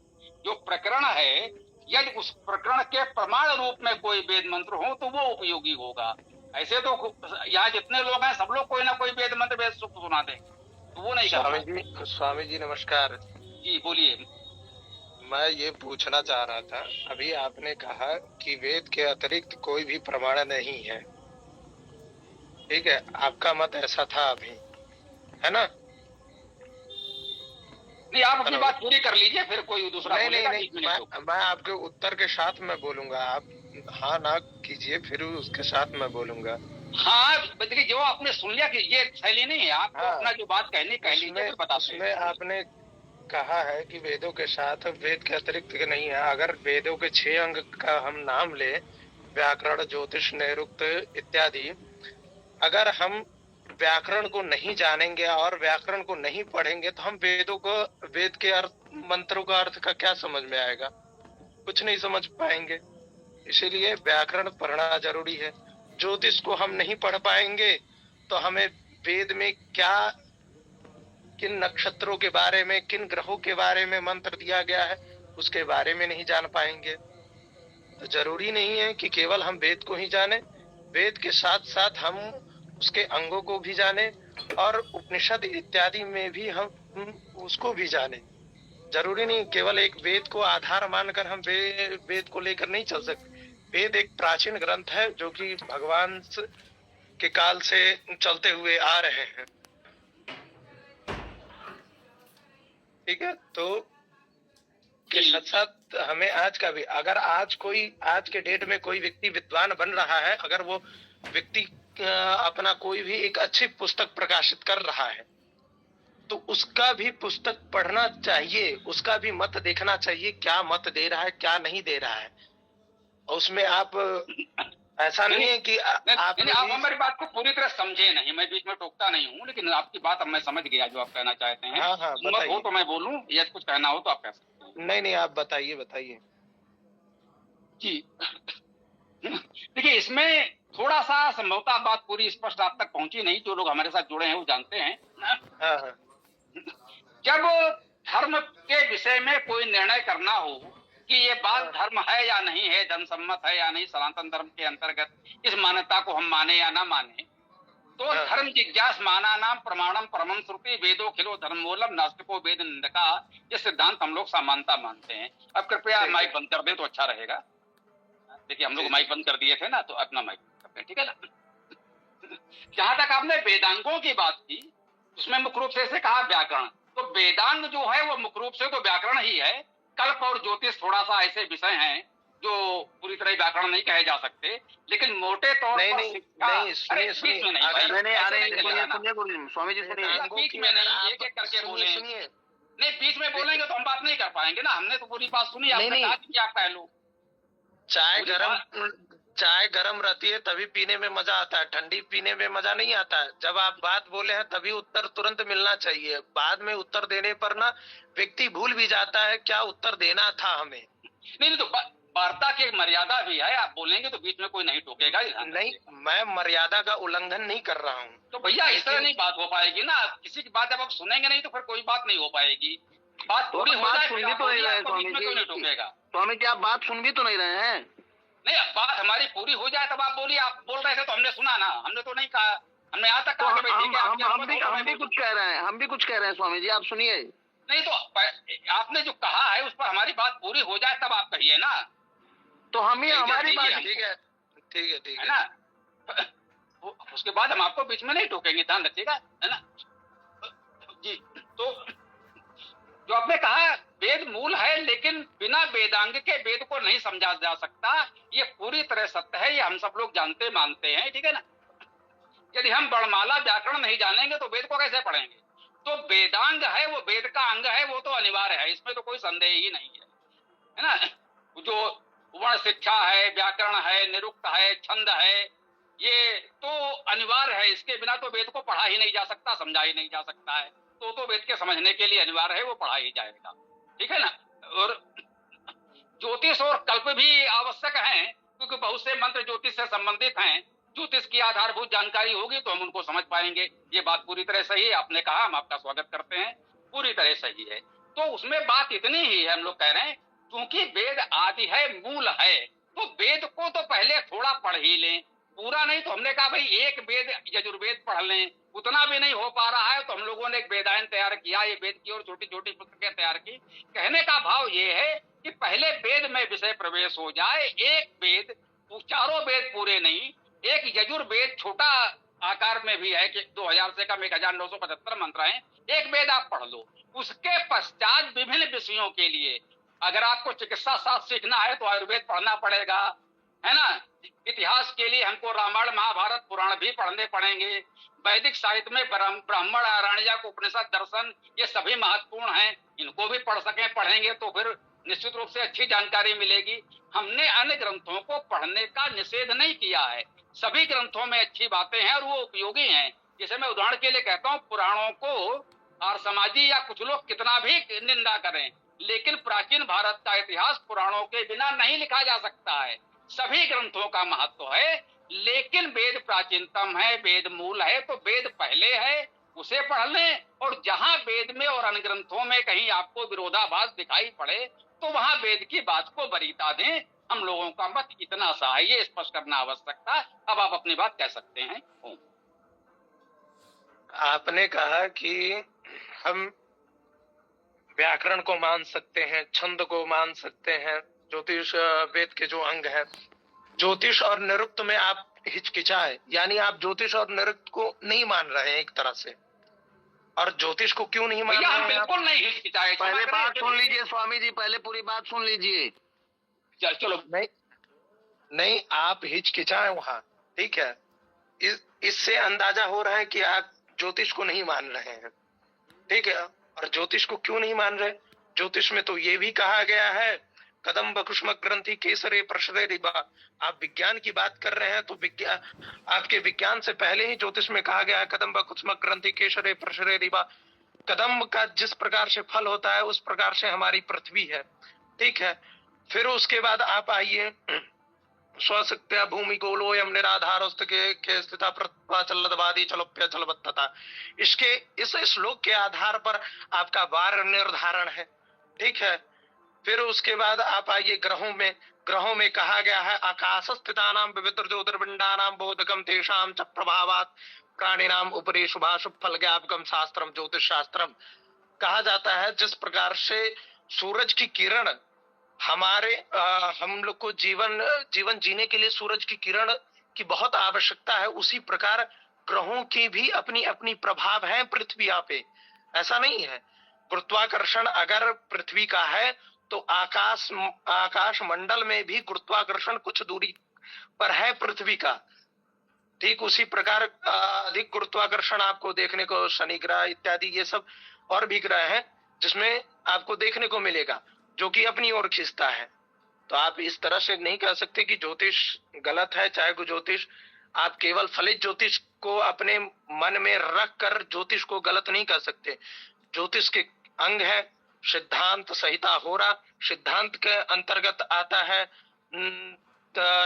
जो प्रकरण है, यदि उस प्रकरण के प्रमाण रूप में कोई वेद मंत्र हो तो वो उपयोगी होगा। ऐसे तो यहाँ जितने लोग हैं सब लोग कोई ना कोई वेद मंत्र वेद सूक्त सुना दें, तो वो नहीं। स्वामी जी नमस्कार जी, बोलिए। मैं ये पूछना चाह रहा था, अभी आपने कहा कि वेद के अतिरिक्त कोई भी प्रमाण नहीं है, ठीक है? आपका मत ऐसा था अभी, है ना? नहीं, आप अपनी बात पूरी कर लीजिए, फिर कोई दूसरा नहीं, मैं आपके उत्तर के साथ में बोलूंगा, आप हाँ ना कीजिए, फिर उसके साथ में बोलूंगा। हाँ, देखिए, जो आपने सुन लिया कि ये शैली नहीं है, आपको हाँ, अपना जो बात कहनी कह लीजिए, उसमें आपने कहा है कि वेदों के साथ वेद के अतिरिक्त नहीं है। अगर वेदों के 6 अंग का हम नाम ले, व्याकरण, ज्योतिष, नैरुक्त इत्यादि, अगर हम व्याकरण को नहीं जानेंगे और व्याकरण को नहीं पढ़ेंगे तो हम वेद के अर्थ, मंत्रों का अर्थ का क्या समझ में आएगा? कुछ नहीं समझ पाएंगे। इसीलिए व्याकरण पढ़ना जरूरी है। ज्योतिष को हम नहीं पढ़ पाएंगे तो हमें वेद में क्या, किन नक्षत्रों के बारे में, किन ग्रहों के बारे में मंत्र दिया गया है, उसके बारे में नहीं जान पाएंगे। तो जरूरी नहीं है कि केवल हम वेद को ही जाने, वेद के साथ साथ हम उसके अंगों को भी जाने और उपनिषद इत्यादि में भी हम उसको भी जाने। जरूरी नहीं केवल एक वेद को आधार मानकर हम वेद को लेकर नहीं चल सकते। वेद एक प्राचीन ग्रंथ है जो कि भगवान के काल से चलते हुए आ रहे हैं। ठीक है, तो के साथ साथ हमें आज का भी, अगर आज के डेट में कोई व्यक्ति विद्वान बन रहा है, अगर वो व्यक्ति अपना कोई भी एक अच्छी पुस्तक प्रकाशित कर रहा है, तो उसका भी पुस्तक पढ़ना चाहिए, उसका भी मत देखना चाहिए, क्या मत दे रहा है क्या नहीं दे रहा है। और उसमें आप ऐसा नहीं है कि आप हमारी बात को पूरी तरह समझे नहीं, मैं बीच में टोकता नहीं हूँ, लेकिन आपकी बात अब मैं समझ गया जो आप कहना चाहते हैं। हाँ, हिम्मत हो तो मैं बोलूं या कुछ कहना हो तो आप कह सकते हैं। नहीं, आप बताइए जी। देखिए, इसमें थोड़ा सा संभवतः बात पूरी स्पष्ट आप तक पहुंची नहीं, जो लोग हमारे साथ जुड़े हैं वो जानते हैं। हाँ। जब धर्म के विषय में कोई निर्णय करना हो कि ये बात धर्म है या नहीं है, धर्म सम्मत है या नहीं, सनातन धर्म के अंतर्गत इस मान्यता को हम माने या ना माने, तो धर्म जिज्ञास माना नाम प्रमाणम परमम श्रुति वेदो खिलो धर्ममूलम नास्तिको वेद निंदका, ये सिद्धांत हम लोग समानता मानते हैं। अब कृपया माइक बंद कर दे तो अच्छा रहेगा। देखिए, हम लोग माइक बंद कर दिए थे ना, तो अपना माइक बंद कर दे, ठीक है ना। जहां तक आपने वेदांगों की बात की, उसमें मुख्य रूप से ऐसे कहा व्याकरण, तो वेदांग जो है वो मुख्य रूप से तो व्याकरण ही है। कल्प और ज्योतिष थोड़ा सा ऐसे विषय हैं जो पूरी तरह व्याकरण नहीं कहे जा सकते, लेकिन मोटे तौर पर नहीं, सुनिए स्वामी जी, सुनिए, बीच में नहीं, एक एक करके बोले। नहीं, बीच में बोलेंगे तो हम बात नहीं कर पाएंगे ना, हमने तो पूरी बात सुनी, आपने कहा कि आप कह लो। चाय गरम रहती है तभी पीने में मजा आता है, ठंडी पीने में मजा नहीं आता है। जब आप बात बोले हैं तभी उत्तर तुरंत मिलना चाहिए, बाद में उत्तर देने पर ना व्यक्ति भूल भी जाता है क्या उत्तर देना था हमें। नहीं, तो वार्ता की एक मर्यादा भी है, आप बोलेंगे तो बीच में कोई नहीं टोकेगा। नहीं, मैं मर्यादा का उल्लंघन नहीं कर रहा हूँ। तो भैया इस तरह नहीं बात हो पाएगी ना, किसी की बात जब आप सुनेंगे नहीं तो फिर कोई बात नहीं हो पाएगी। बात पूरी हो जाए, सुन भी तो नहीं रहे स्वामी जी, नहीं टोकेगा। स्वामी जी आप बात सुन भी तो नहीं रहे हैं। नहीं, बात हमारी पूरी हो जाए तब आप बोलिए। आप बोल रहे थे तो हमने सुना ना, हमने तो नहीं कहा, हमने यहाँ तक कहा हम भी कुछ कह रहे हैं, हम भी कुछ कह रहे हैं स्वामी जी, आप सुनिए। नहीं, तो आपने जो कहा है उस पर हमारी बात पूरी हो जाए तब आप कहिए ना। तो हम ही हमारी बात, ठीक है ना, उसके बाद हम आपको बीच में नहीं टोकेंगे, ध्यान रखिएगा, है ना जी। तो जो आपने कहा वेद मूल है, लेकिन बिना वेदांग के वेद को नहीं समझा जा सकता, ये पूरी तरह सत्य है, ये हम सब लोग जानते मानते हैं, ठीक है ना। यदि हम वर्णमाला व्याकरण नहीं जानेंगे तो वेद को कैसे पढ़ेंगे। तो वेदांग है वो वेद का अंग है, वो तो अनिवार्य है, इसमें तो कोई संदेह ही नहीं है ना। जो वर्ण शिक्षा है, व्याकरण है, निरुक्त है, छंद है, ये तो अनिवार्य है, इसके बिना तो वेद को पढ़ा ही नहीं जा सकता, समझा ही नहीं जा सकता है। तो वेद के समझने के लिए अनिवार्य है, वो पढ़ा ही जाएगा, ठीक है ना। और ज्योतिष और कल्प भी आवश्यक हैं, क्योंकि बहुत से मंत्र ज्योतिष से संबंधित हैं। ज्योतिष की आधारभूत जानकारी होगी तो हम उनको समझ पाएंगे। ये बात पूरी तरह सही है, आपने कहा, हम आपका स्वागत करते हैं, पूरी तरह सही है। तो उसमें बात इतनी ही है, हम लोग कह रहे हैं क्योंकि वेद आदि है, मूल है, तो वेद को तो पहले थोड़ा पढ़ ही लें, पूरा नहीं। तो हमने कहा भाई एक वेद यजुर्वेद पढ़ लें, उतना भी नहीं हो पा रहा है तो हम लोगों ने एक वेदायन तैयार किया, ये वेद की और छोटी छोटी पुस्तकें तैयार की। कहने का भाव ये है कि पहले वेद में विषय प्रवेश हो जाए। एक वेद, चारों वेद पूरे नहीं, एक यजुर्वेद छोटा आकार में भी है कि 2000 से कम 1975 मंत्र हैं, एक वेद आप पढ़ लो। उसके पश्चात विभिन्न विषयों के लिए अगर आपको चिकित्सा शास्त्र सीखना है तो आयुर्वेद पढ़ना पड़ेगा, है ना। इतिहास के लिए हमको रामायण महाभारत पुराण भी पढ़ने पड़ेंगे। वैदिक साहित्य में ब्राह्मण आरण्यक उपनिषद दर्शन ये सभी महत्वपूर्ण हैं, इनको भी पढ़ सकें, पढ़ेंगे तो फिर निश्चित रूप से अच्छी जानकारी मिलेगी। हमने अन्य ग्रंथों को पढ़ने का निषेध नहीं किया है, सभी ग्रंथों में अच्छी बातें हैं और वो उपयोगी हैं। जैसे मैं उदाहरण के लिए कहता हूँ, पुराणों को और समाजी या कुछ लोग कितना भी निंदा करें, लेकिन प्राचीन भारत का इतिहास पुराणों के बिना नहीं लिखा जा सकता है। सभी ग्रंथों का महत्व है, लेकिन वेद प्राचीनतम है, वेद मूल है, तो वेद पहले है, उसे पढ़ लें। और जहां वेद में और अन्य ग्रंथों में कहीं आपको विरोधाभास दिखाई पड़े तो वहां वेद की बात को वरीयता दें। हम लोगों का मत इतना सा है, ये स्पष्ट करना आवश्यक था। अब आप अपनी बात कह सकते हैं। आपने कहा कि हम व्याकरण को मान सकते हैं, छंद को मान सकते हैं, ज्योतिष वेद के जो अंग है। ज्योतिष और निरुक्त में आप हिचकिचाए, यानी आप ज्योतिष और निरुक्त को नहीं मान रहे हैं एक तरह से। और ज्योतिष को क्यों नहीं मान भैया रहे हम हैं आप? बिल्कुल नहीं हिचकिचाए। पहले बात सुन लीजिए स्वामी जी, पहले पूरी बात सुन लीजिए। चलो नहीं नहीं, आप हिचकिचाए वहां, ठीक है। इससे अंदाजा हो रहा है कि आप ज्योतिष को नहीं मान रहे हैं, ठीक है। और ज्योतिष को क्यों नहीं मान रहे? ज्योतिष में तो ये भी कहा गया है, कदम्ब कुष्म ग्रंथि केसरे प्रसरे रिबा। आप विज्ञान की बात कर रहे हैं तो विज्ञान, आपके विज्ञान से पहले ही ज्योतिष में कहा गया है कदम्ब कुष्म ग्रंथि केसरे प्रसरे रिबा। कदम्ब का जिस प्रकार से फल होता है उस प्रकार से हमारी पृथ्वी है, ठीक है। फिर उसके बाद आप आइए, स्वशक्त्या भूमि गोलोयम निराधारस्त के स्थिता प्रतिभा चलदवादी चलोप्य चलबत्तता। इसके इस श्लोक के आधार पर आपका वार निर्धारण है, ठीक है। फिर उसके बाद आप आइए ग्रहों में कहा गया है आकाश स्थितानाम विविध ज्योतिर्पिंडानाम बोधकम तेषाम च प्रभावात प्राणिनाम उपरि शुभाशुभ फल ज्ञापकम शास्त्रम ज्योतिष शास्त्रम। कहा जाता है जिस प्रकार से सूरज की किरण हमारे हम लोग को जीवन जीने के लिए सूरज की किरण की बहुत आवश्यकता है, उसी प्रकार ग्रहों की भी अपनी अपनी प्रभाव है पृथ्वी पे। ऐसा नहीं है, गुरुत्वाकर्षण अगर पृथ्वी का है तो आकाश मंडल में भी गुरुत्वाकर्षण कुछ दूरी पर है पृथ्वी का। ठीक उसी प्रकार अधिक गुरुत्वाकर्षण आपको देखने को शनि ग्रह इत्यादि ये सब और भी ग्रह हैं जिसमें आपको देखने को मिलेगा जो कि अपनी ओर खींचता है। तो आप इस तरह से नहीं कह सकते कि ज्योतिष गलत है। चाहे वो ज्योतिष, आप केवल फलित ज्योतिष को अपने मन में रख कर ज्योतिष को गलत नहीं कह सकते। ज्योतिष के अंग है सिद्धांत संहिता हो रहा, सिद्धांत के अंतर्गत आता है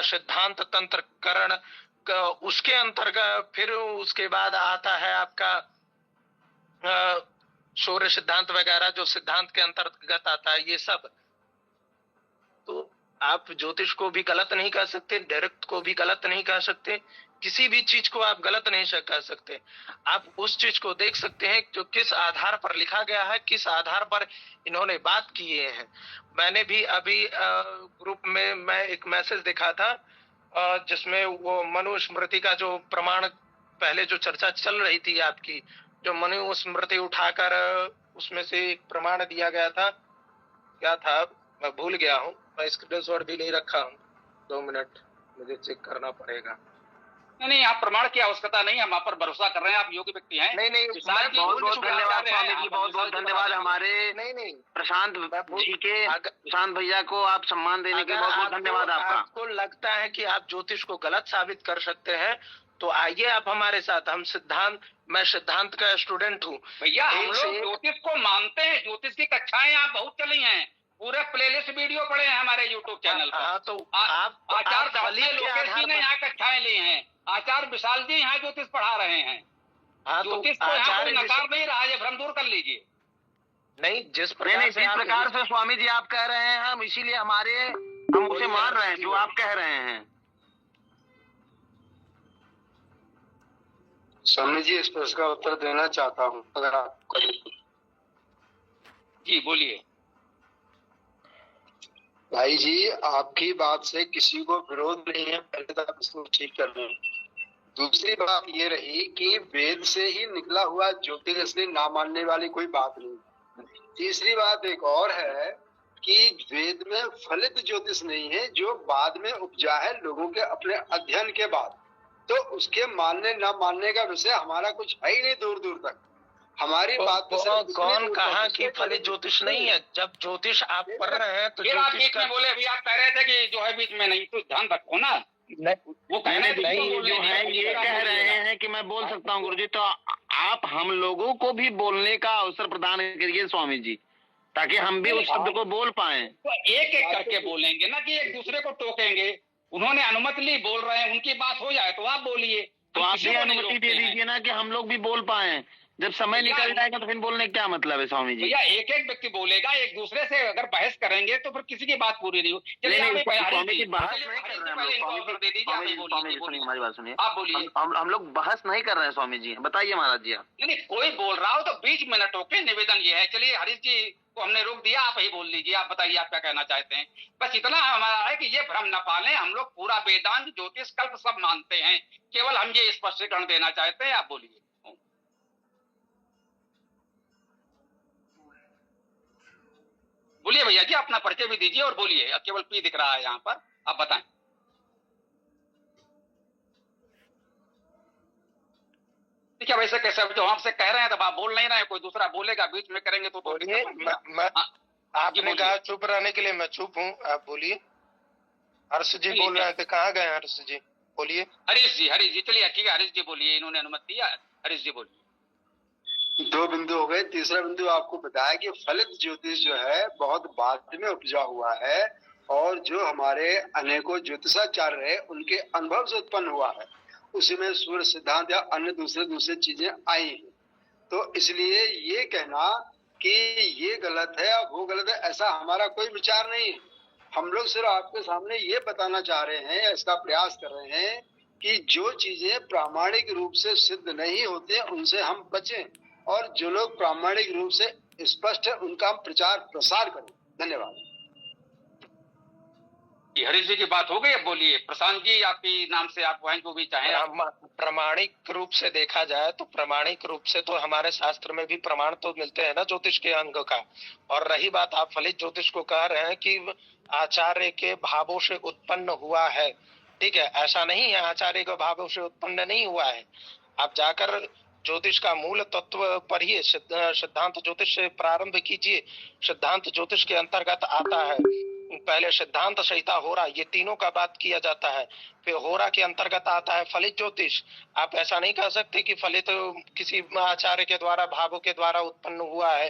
सिद्धांत तंत्र करण, उसके अंतर्गत फिर उसके बाद आता है आपका सूर्य सिद्धांत वगैरह जो सिद्धांत के अंतर्गत आता है ये सब। तो आप ज्योतिष को भी गलत नहीं कह सकते, डायरेक्ट को भी गलत नहीं कह सकते, किसी भी चीज को आप गलत नहीं कह सकते। आप उस चीज को देख सकते हैं जो किस आधार पर लिखा गया है, किस आधार पर इन्होंने बात किए हैं। मैंने भी अभी ग्रुप में मैं एक मैसेज देखा था जिसमें वो मनुस्मृति का जो प्रमाण पहले जो चर्चा चल रही थी आपकी, जो मनुस्मृति उठाकर उसमें से एक प्रमाण दिया गया था, क्या था मैं भूल गया हूँ, मैं स्क्रीनशॉट भी नहीं रखा हूँ, 2 मिनट मुझे चेक करना पड़ेगा। नहीं, आप प्रमाण की आवश्यकता नहीं, हम आप पर भरोसा कर रहे हैं, आप योग्य व्यक्ति हैं। नहीं बहुत बहुत धन्यवाद स्वामी जी, बहुत बहुत धन्यवाद हमारे नहीं प्रशांत जी के, प्रशांत भैया को आप सम्मान देने के बहुत बहुत धन्यवाद आपका। आपको लगता है कि आप ज्योतिष को गलत साबित कर सकते हैं तो आइए आप हमारे साथ। मैं सिद्धांत का स्टूडेंट हूँ भैया, हम लोग ज्योतिष को मानते हैं, ज्योतिष की कक्षाएं आप बहुत चली हैं, पूरे प्लेलिस्ट वीडियो पड़े हैं हमारे यूट्यूब चैनल पर। तो आचार्य लोकेश जी ने यहाँ कक्षाएं ली हैं, आचार्य विशाल जी यहाँ ज्योतिष पढ़ा रहे हैं। ज्योतिष को यहाँ कोई नकार नहीं रहा, ये भ्रम दूर कर लीजिए। नहीं, जिस प्रकार से स्वामी जी आप कह रहे हैं हम इसीलिए हम उसे मान रहे हैं जो आप कह रहे हैं। स्वामी जी इस प्रश्न का उत्तर देना चाहता हूँ अगर आप जी बोलिए। भाई जी, आपकी बात से किसी को विरोध नहीं है, पहले तो आप इसको ठीक कर लें। दूसरी बात ये रही कि वेद से ही निकला हुआ ज्योतिष इसलिए ना मानने वाली कोई बात नहीं। तीसरी बात एक और है कि वेद में फलित ज्योतिष नहीं है जो बाद में उपजा है लोगों के अपने अध्ययन के बाद, तो उसके मानने ना मानने का विषय हमारा कुछ है ही नहीं दूर दूर तक। हमारी बात कौन कहा कि फलित ज्योतिष नहीं है? जब ज्योतिष आप पढ़ रहे हैं तो आप बीच में बोले, अभी आप कह रहे थे कि जो है बीच में नहीं, तो ध्यान रखो ना। वो कहने नहीं जो है ये कह रहे हैं कि मैं बोल सकता हूँ गुरुजी, तो आप हम लोगों को भी बोलने का अवसर प्रदान करिए स्वामी जी, ताकि हम भी उस शब्द को बोल पाए। तो एक एक करके बोलेंगे ना कि एक दूसरे को टोकेंगे। उन्होंने अनुमति ली, बोल रहे हैं, उनकी बात हो जाए तो आप बोलिए। तो आप भी अनुमति दे दीजिए ना कि हम लोग भी बोल पाए। जब समय निकल जाएगा तो फिर बोलने क्या मतलब है स्वामी जी? भैया एक एक व्यक्ति बोलेगा, एक दूसरे से अगर बहस करेंगे तो फिर किसी की बात पूरी नहीं हो। स्वामी जी बहस नहीं कर रहे हैं, हमारी बात सुनिए, आप बोलिए। हम लोग बहस नहीं कर रहे हैं स्वामी जी, बताइए महाराज जी आप। नहीं, कोई बोल रहा हो तो 20 मिनट होके निवेदन ये है। चलिए हरीश जी तो हमने रोक दिया, आप ही बोल लीजिए, आप बताइए आप क्या कहना चाहते हैं। बस इतना हमारा है कि ये भ्रम न पालें, हम लोग पूरा वेदांत ज्योतिष कल्प सब मानते हैं, केवल हम ये स्पष्टीकरण देना चाहते हैं। आप बोलिए। बोलिए भैया जी, अपना परिचय भी दीजिए और बोलिए। केवल पी दिख रहा है यहाँ पर, आप बताएं। ठीक है, वैसे कैसे जो आपसे कह रहे हैं तब आप बोल नहीं रहे हैं, कोई दूसरा बोलेगा बीच में करेंगे तो बोलिए। आपने कहा चुप रहने के लिए, मैं चुप हूँ, आप बोलिए। हर्ष जी बोल रहे थे, कहाँ गए हर्ष जी? बोलिए। हरीश जी चलिए, ठीक है, हरीश जी बोलिए, इन्होंने अनुमति दिया। हरीश जी बोलिए। 2 बिंदु हो गए। तीसरा बिंदु आपको बताया कि फलित ज्योतिष जो है बहुत बाद में उपजा हुआ है, और जो हमारे अनेकों ज्योतिषाचार्य है उनके अनुभव से उत्पन्न हुआ है, उसी में सूर्य सिद्धांत या अन्य दूसरे चीजें आई हैं। तो इसलिए ये कहना कि ये गलत है और वो गलत है, ऐसा हमारा कोई विचार नहीं है। हम लोग सिर्फ आपके सामने ये बताना चाह रहे हैं या इसका प्रयास कर रहे हैं कि जो चीजें प्रामाणिक रूप से सिद्ध नहीं होते उनसे हम बचें, और जो लोग प्रामाणिक रूप से स्पष्ट है उनका प्रचार प्रसार करें। धन्यवाद। हरीश जी की बात हो गई, अब बोलिए। प्रशांत जी, आपकी नाम से आप वहीं जो भी चाहें। प्रामाणिक रूप से देखा जाए तो प्रामाणिक रूप से तो हमारे शास्त्र में भी प्रमाण तो मिलते हैं ना ज्योतिष के अंग का। और रही बात, आप फलित ज्योतिष को कह रहे हैं कि आचार्य के भावों से उत्पन्न हुआ है, ठीक है, ऐसा नहीं है, आचार्य के भावों से उत्पन्न नहीं हुआ है। आप जाकर ज्योतिष का मूल तत्व पढ़िए, सिद्धांत ज्योतिष से प्रारंभ कीजिए। सिद्धांत ज्योतिष के अंतर्गत आता है पहले सिद्धांत संहिता, होरा, ये तीनों का बात किया जाता है। फिर होरा के अंतर्गत आता है फलित ज्योतिष। आप ऐसा नहीं कह सकते कि फलित किसी आचार्य के द्वारा, भावों के द्वारा उत्पन्न हुआ है,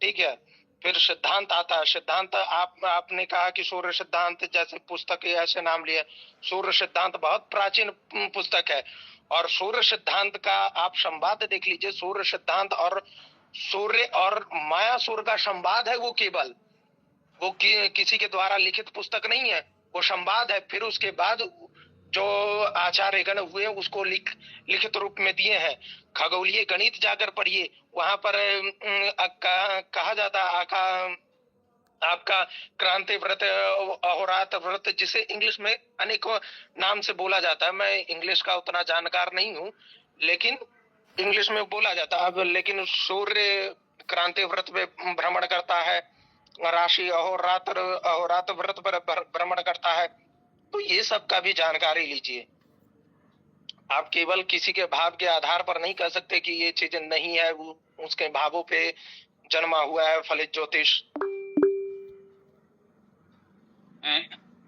ठीक है। फिर सिद्धांत आता है। सिद्धांत आपने कहा कि सूर्य सिद्धांत जैसे पुस्तक ऐसे नाम लिया। सूर्य सिद्धांत बहुत प्राचीन पुस्तक है, और सूर्य सिद्धांत का आप संवाद देख लीजिए। सूर्य सिद्धांत और सूर्य और मायासुर का संवाद है, वो केवल वो किसी के द्वारा लिखित पुस्तक नहीं है, वो संवाद है। फिर उसके बाद जो आचार्य गण हुए उसको लिखित रूप में दिए हैं। खगोलीय गणित जाकर पढ़िए, वहां पर कहा जाता है आपका क्रांति व्रत, अहोरात्र व्रत, जिसे इंग्लिश में अनेकों नाम से बोला जाता है। मैं इंग्लिश का उतना जानकार नहीं हूँ, लेकिन इंग्लिश में बोला जाता है। लेकिन सूर्य क्रांति व्रत में भ्रमण करता है, राशि अहोरात्र व्रत पर भ्रमण करता है। तो ये सब का भी जानकारी लीजिए। आप केवल किसी के भाव के आधार पर नहीं कह सकते कि ये चीज नहीं है, वो उसके भावों पे जन्मा हुआ है फलित ज्योतिष।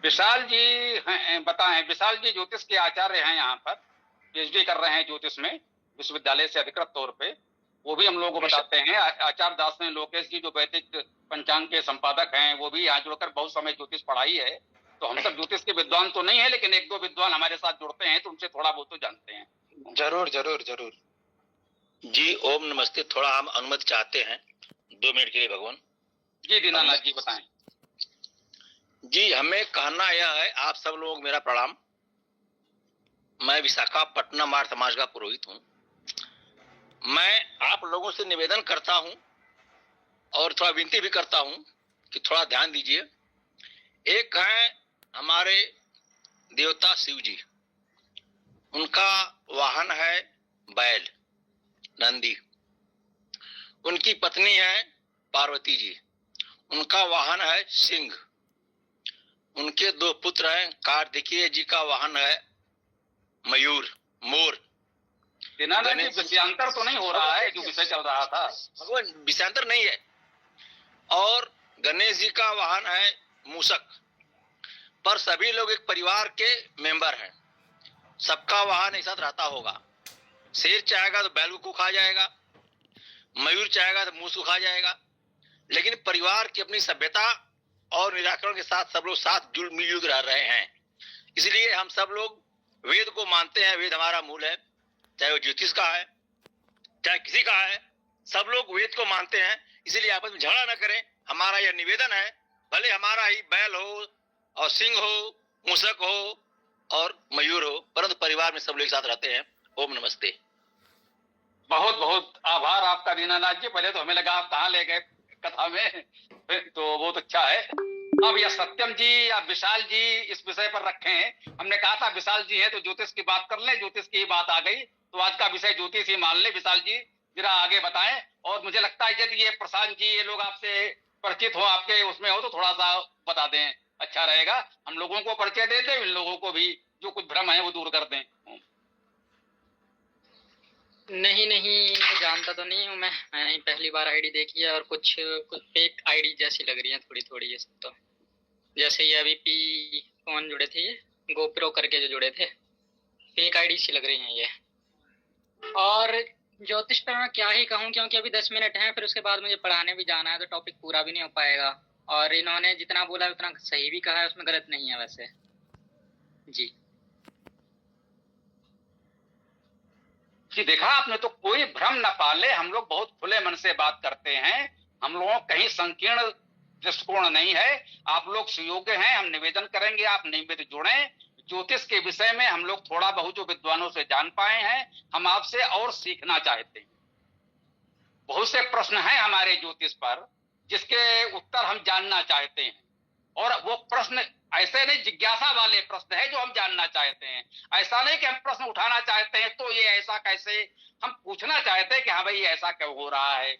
विशाल जी बताएं। विशाल जी ज्योतिष के आचार्य हैं, यहाँ पर पीएचडी कर रहे हैं ज्योतिष में, विश्वविद्यालय से अधिकृत तौर पे। वो भी हम लोगों को बताते हैं। आचार्य दास ने लोकेश जी जो वैदिक पंचांग के संपादक हैं, वो भी यहाँ जुड़कर बहुत समय ज्योतिष पढ़ाई है। तो हम सब ज्योतिष के विद्वान तो नहीं है, लेकिन 1-2 विद्वान हमारे साथ जुड़ते हैं तो उनसे थोड़ा बहुत तो जानते हैं। जरूर जरूर जरूर जी। ओम नमस्ते। थोड़ा हम अनुमति चाहते हैं 2 मिनट के लिए भगवान जी। दीनानाथ जी बताएं। जी, हमें कहना यह है, आप सब लोग मेरा प्रणाम। मैं विशाखापट्टनम आर्य समाज का पुरोहित हूँ। मैं आप लोगों से निवेदन करता हूँ और थोड़ा विनती भी करता हूँ कि थोड़ा ध्यान दीजिए। एक है हमारे देवता शिव जी, उनका वाहन है बैल, नंदी। उनकी पत्नी है पार्वती जी, उनका वाहन है सिंह। उनके 2 पुत्र हैं। कार्तिकेय जी का वाहन है मयूर, मोर। विषयांतर तो नहीं हो रहा है जो विषय चल रहा था? भगवान, विषयांतर नहीं है। और गणेश जी का वाहन है मूषक। पर सभी लोग एक परिवार के मेंबर हैं, सबका वाहन एक साथ रहता होगा। शेर चाहेगा तो बैल को खा जाएगा, मयूर चाहेगा तो मूस को खा जाएगा। लेकिन परिवार की अपनी सभ्यता और निराकरण के साथ सब लोग साथ मिलजुल रह रहे हैं। इसलिए हम सब लोग वेद को मानते हैं। वेद हमारा मूल है, चाहे वो ज्योतिष का है चाहे किसी का है, सब लोग वेद को मानते हैं। इसलिए आपस में झगड़ा न करें, हमारा यह निवेदन है। भले हमारा ही बैल हो और सिंह हो, मूषक हो और मयूर हो, परंतु परिवार में सब लोग एक साथ रहते हैं। ओम नमस्ते। बहुत बहुत आभार आपका दीनानाथ जी। पहले तो हमें लगा आप कहाँ ले गए, कथा में, तो बहुत अच्छा है। अब यह सत्यम जी या विशाल जी इस विषय पर रखे हैं। हमने कहा था विशाल जी है तो ज्योतिष की बात कर ले, ज्योतिष की बात आ गई तो आज का विषय ज्योतिष ही मान ले। विशाल जी जरा आगे बताएं। और मुझे लगता है यदि ये प्रशांत जी ये लोग आपसे परिचित हो, आपके उसमें हो, तो थोड़ा सा बता दें, अच्छा रहेगा। हम लोगों को परिचय दे दें, इन लोगों को भी जो कुछ भ्रम है वो दूर कर दें। नहीं नहीं, मैं जानता तो नहीं हूँ। मैंने पहली बार आईडी देखी है और कुछ फेक आईडी जैसी लग रही है थोड़ी थोड़ी ये सब। तो जैसे ये अभी पी कौन जुड़े थे, ये गोप्रो करके जो जुड़े थे, फेक आईडी सी लग रही हैं ये। और ज्योतिष पर मैं क्या ही कहूँ, क्योंकि अभी 10 मिनट हैं, फिर उसके बाद मुझे पढ़ाने भी जाना है तो टॉपिक पूरा भी नहीं हो पाएगा। और इन्होंने जितना बोला है उतना सही भी कहा है, उसमें गलत नहीं है वैसे जी। कि देखा आपने, तो कोई भ्रम न पाले। हम लोग बहुत खुले मन से बात करते हैं, हम लोगों कहीं संकीर्ण दृष्टिकोण नहीं है। आप लोग सुयोग्य हैं, हम निवेदन करेंगे आप नियमित जुड़ें। ज्योतिष के विषय में हम लोग थोड़ा बहुत जो विद्वानों से जान पाए हैं, हम आपसे और सीखना चाहते हैं। बहुत से प्रश्न हैं हमारे ज्योतिष पर जिसके उत्तर हम जानना चाहते हैं, और वो प्रश्न ऐसे नहीं जिज्ञासा वाले प्रश्न है जो हम जानना चाहते हैं। ऐसा नहीं कि हम प्रश्न उठाना चाहते हैं तो ये ऐसा कैसे, हम पूछना चाहते हैं कि हाँ भाई ऐसा क्यों हो रहा है,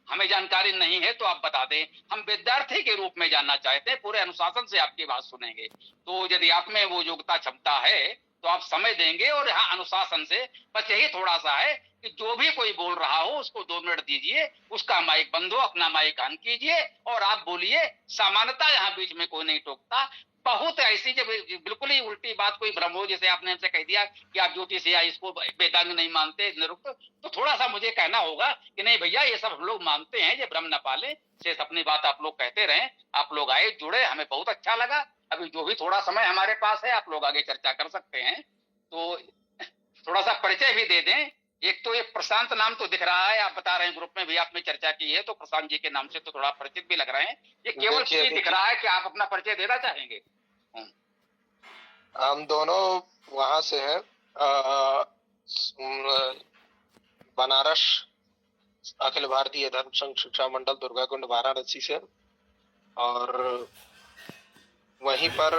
हमें जानकारी नहीं है तो आप बता दें। हम विद्यार्थी के रूप में जानना चाहते हैं, पूरे अनुशासन से आपकी बात सुनेंगे। तो यदि आप में वो योग्यता क्षमता है तो आप समय देंगे। और यहाँ अनुशासन से बस यही थोड़ा सा है कि जो भी कोई बोल रहा हो उसको 2 मिनट दीजिए, उसका माइक बंद हो, अपना माइक ऑन कीजिए और आप बोलिए। सामान्यता यहाँ बीच में कोई नहीं टोकता। बहुत ऐसी जब बिल्कुल ही उल्टी बात कोई भ्रम हो, जैसे आपने हमसे कह दिया कि आप ज्योतिष या इसको वेदांग नहीं मानते निरुक्त, तो थोड़ा सा मुझे कहना होगा कि नहीं भैया ये सब हम लोग मानते हैं, ये भ्रम न पाले। शेष अपनी बात आप लोग कहते रहें। आप लोग आए जुड़े, हमें बहुत अच्छा लगा। अभी जो भी थोड़ा समय हमारे पास है आप लोग आगे चर्चा कर सकते हैं। तो थोड़ा सा परिचय भी दे दें। एक तो ये प्रशांत नाम तो दिख रहा है, आप बता रहे हैं ग्रुप में भी आपने चर्चा की है, तो प्रशांत जी के नाम से तो थोड़ा परिचित भी लग रहे हैं। ये केवल दिख रहा है कि आप अपना परिचय देना चाहेंगे। हम दोनों वहां से हैं, बनारस अखिल भारतीय धर्म संघ शिक्षा मंडल दुर्गाकुंड वाराणसी से। और वहीं पर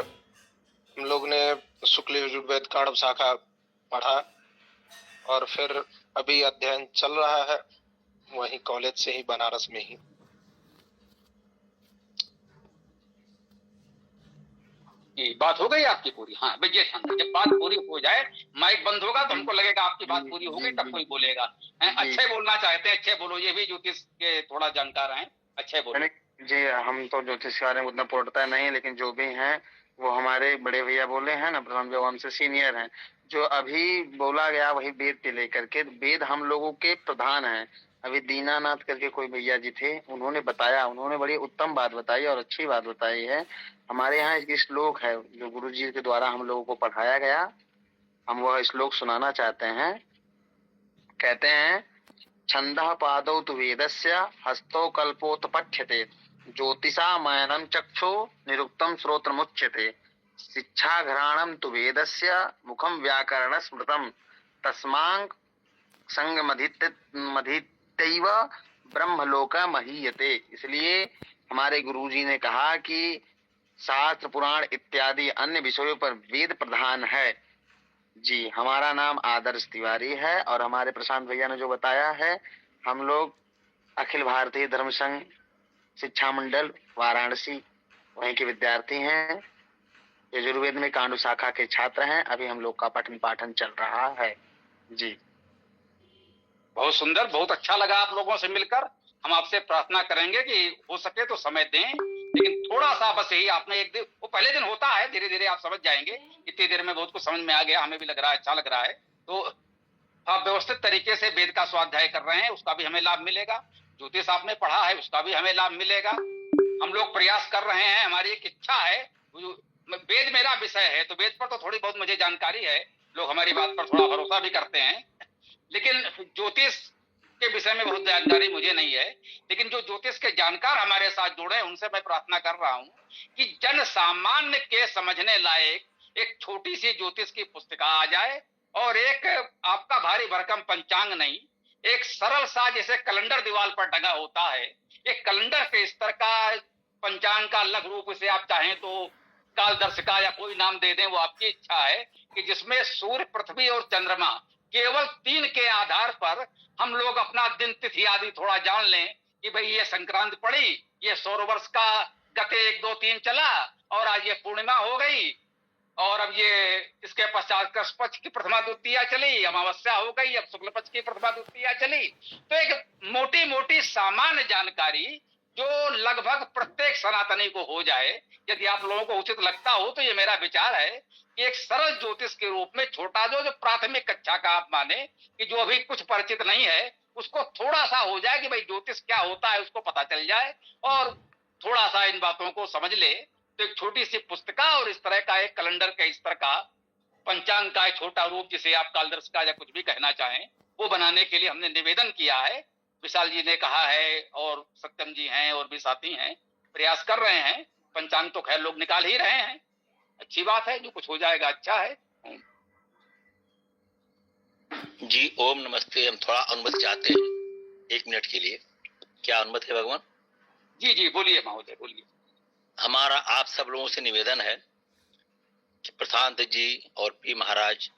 हम लोग ने शुक्ल यजुर्वेद कांड शाखा पढ़ा और फिर अभी अध्ययन चल रहा है वहीं कॉलेज से ही, बनारस में ही। बात हो गई आपकी पूरी? हाँ विजय शांति, जब बात पूरी हो जाए माइक बंद होगा तो हमको लगेगा आपकी बात पूरी हो गई, तब कोई बोलेगा। अच्छे बोलना चाहते हैं, अच्छे बोलो। ये भी ज्योतिष के थोड़ा जानकार हैं, अच्छे बोलो जी। हम तो ज्योतिष के बारे में उतना पढ़ता नहीं, लेकिन जो भी हैं वो हमारे बड़े भैया बोले हैं ना, प्रधान जो हमसे सीनियर हैं। जो अभी बोला गया वही वेद के लेकर के, वेद हम लोगों के प्रधान हैं। अभी दीनानाथ करके कोई भैया जी थे, उन्होंने बताया, उन्होंने बड़ी उत्तम बात बताई और अच्छी बात बताई है। हमारे यहाँ एक श्लोक है जो गुरु जी के द्वारा हम लोगों को पढ़ाया गया, हम वह श्लोक सुनाना चाहते हैं। कहते हैं, छंदः पादौ तु वेदस्य हस्तौ कल्पोत पठ्यते, ज्योतिषा मयनं चक्षु निरुक्तं श्रोत्रमुच्यते, शिक्षाघ्राणं तु वेदस्य मुखं व्याकरण स्मृतं, तस्मांग संगमधित्यैव ब्रह्मलोक महीयते। इसलिए हमारे गुरुजी ने कहा कि शास्त्र पुराण इत्यादि अन्य विषयों पर वेद प्रधान है। जी, हमारा नाम आदर्श तिवारी है और हमारे प्रशांत भैया ने जो बताया है, हम लोग अखिल भारतीय धर्म संघ शिक्षा मंडल वाराणसी वहीं के विद्यार्थी हैं। यजुर्वेद में कांडू शाखा के छात्र हैं। अभी हम लोग का पठन पाठन चल रहा है। जी बहुत सुंदर, बहुत अच्छा लगा आप लोगों से मिलकर। हम आपसे प्रार्थना करेंगे कि हो सके तो समय दें, लेकिन थोड़ा सा बस यही आपने एक दिन, वो पहले दिन होता है, धीरे धीरे आप समझ जाएंगे। इतनी देर में बहुत कुछ समझ में आ गया, हमें भी लग रहा है, अच्छा लग रहा है। तो आप व्यवस्थित तरीके से वेद का स्वाध्याय कर रहे हैं, उसका भी हमें लाभ मिलेगा। ज्योतिष आपने पढ़ा है, उसका भी हमें लाभ मिलेगा। हम लोग प्रयास कर रहे हैं, हमारी एक इच्छा है। वेद मेरा विषय है तो वेद पर तो थोड़ी बहुत मुझे जानकारी है, लोग हमारी बात पर थोड़ा भरोसा भी करते हैं। लेकिन ज्योतिष के विषय में बहुत जानकारी मुझे नहीं है। लेकिन जो ज्योतिष के जानकार हमारे साथ जुड़े हैं, उनसे मैं प्रार्थना कर रहा हूं कि जन सामान्य के समझने लायक एक छोटी सी ज्योतिष की पुस्तिका आ जाए, और एक आपका भारी भरकम पंचांग नहीं, एक सरल सा जैसे कैलेंडर दीवार पर टंगा होता है, एक कैलेंडर के स्तर का पंचांग का अलग रूप, इसे आप चाहें तो कालदर्शिका या कोई नाम दे दें, वो आपकी इच्छा है, कि जिसमें सूर्य, पृथ्वी और चंद्रमा केवल 3 के आधार पर हम लोग अपना दिन तिथि आदि थोड़ा जान लें कि भाई ये संक्रांत पड़ी, ये सौर वर्ष का गते 1 2 3 चला और आज ये पूर्णिमा हो गई, और अब ये इसके पश्चात कृष्ण पक्ष की प्रथमा द्वितीया चली, अमावस्या हो गई, अब शुक्ल पक्ष की प्रथमा द्वितीया चली। तो एक मोटी मोटी सामान्य जानकारी जो लगभग प्रत्येक सनातनी को हो जाए, यदि आप लोगों को उचित लगता हो तो ये मेरा विचार है कि एक सरल ज्योतिष के रूप में छोटा जो प्राथमिक कक्षा का आप माने कि जो अभी कुछ परिचित नहीं है उसको थोड़ा सा हो जाए कि भाई ज्योतिष क्या होता है, उसको पता चल जाए और थोड़ा सा इन बातों को समझ ले। तो एक छोटी सी पुस्तिका और इस तरह का एक कैलेंडर के इस तरह का पंचांग का एक छोटा रूप, जिसे आप कालदर्शिका या कुछ भी कहना चाहें, वो बनाने के लिए हमने निवेदन किया है। विशाल जी ने कहा है और सत्यम जी हैं और भी साथी हैं, प्रयास कर रहे हैं। पंचांग तो खैर लोग निकाल ही रहे हैं, अच्छी बात है, जो कुछ हो जाएगा अच्छा है। जी ओम नमस्ते। हम थोड़ा अनुमति चाहते हैं 1 मिनट के लिए, क्या अनुमति है भगवान? जी जी बोलिए महोदय बोलिए। हमारा आप सब लोगों से निवेदन है कि प्रशांत जी और पी महाराज,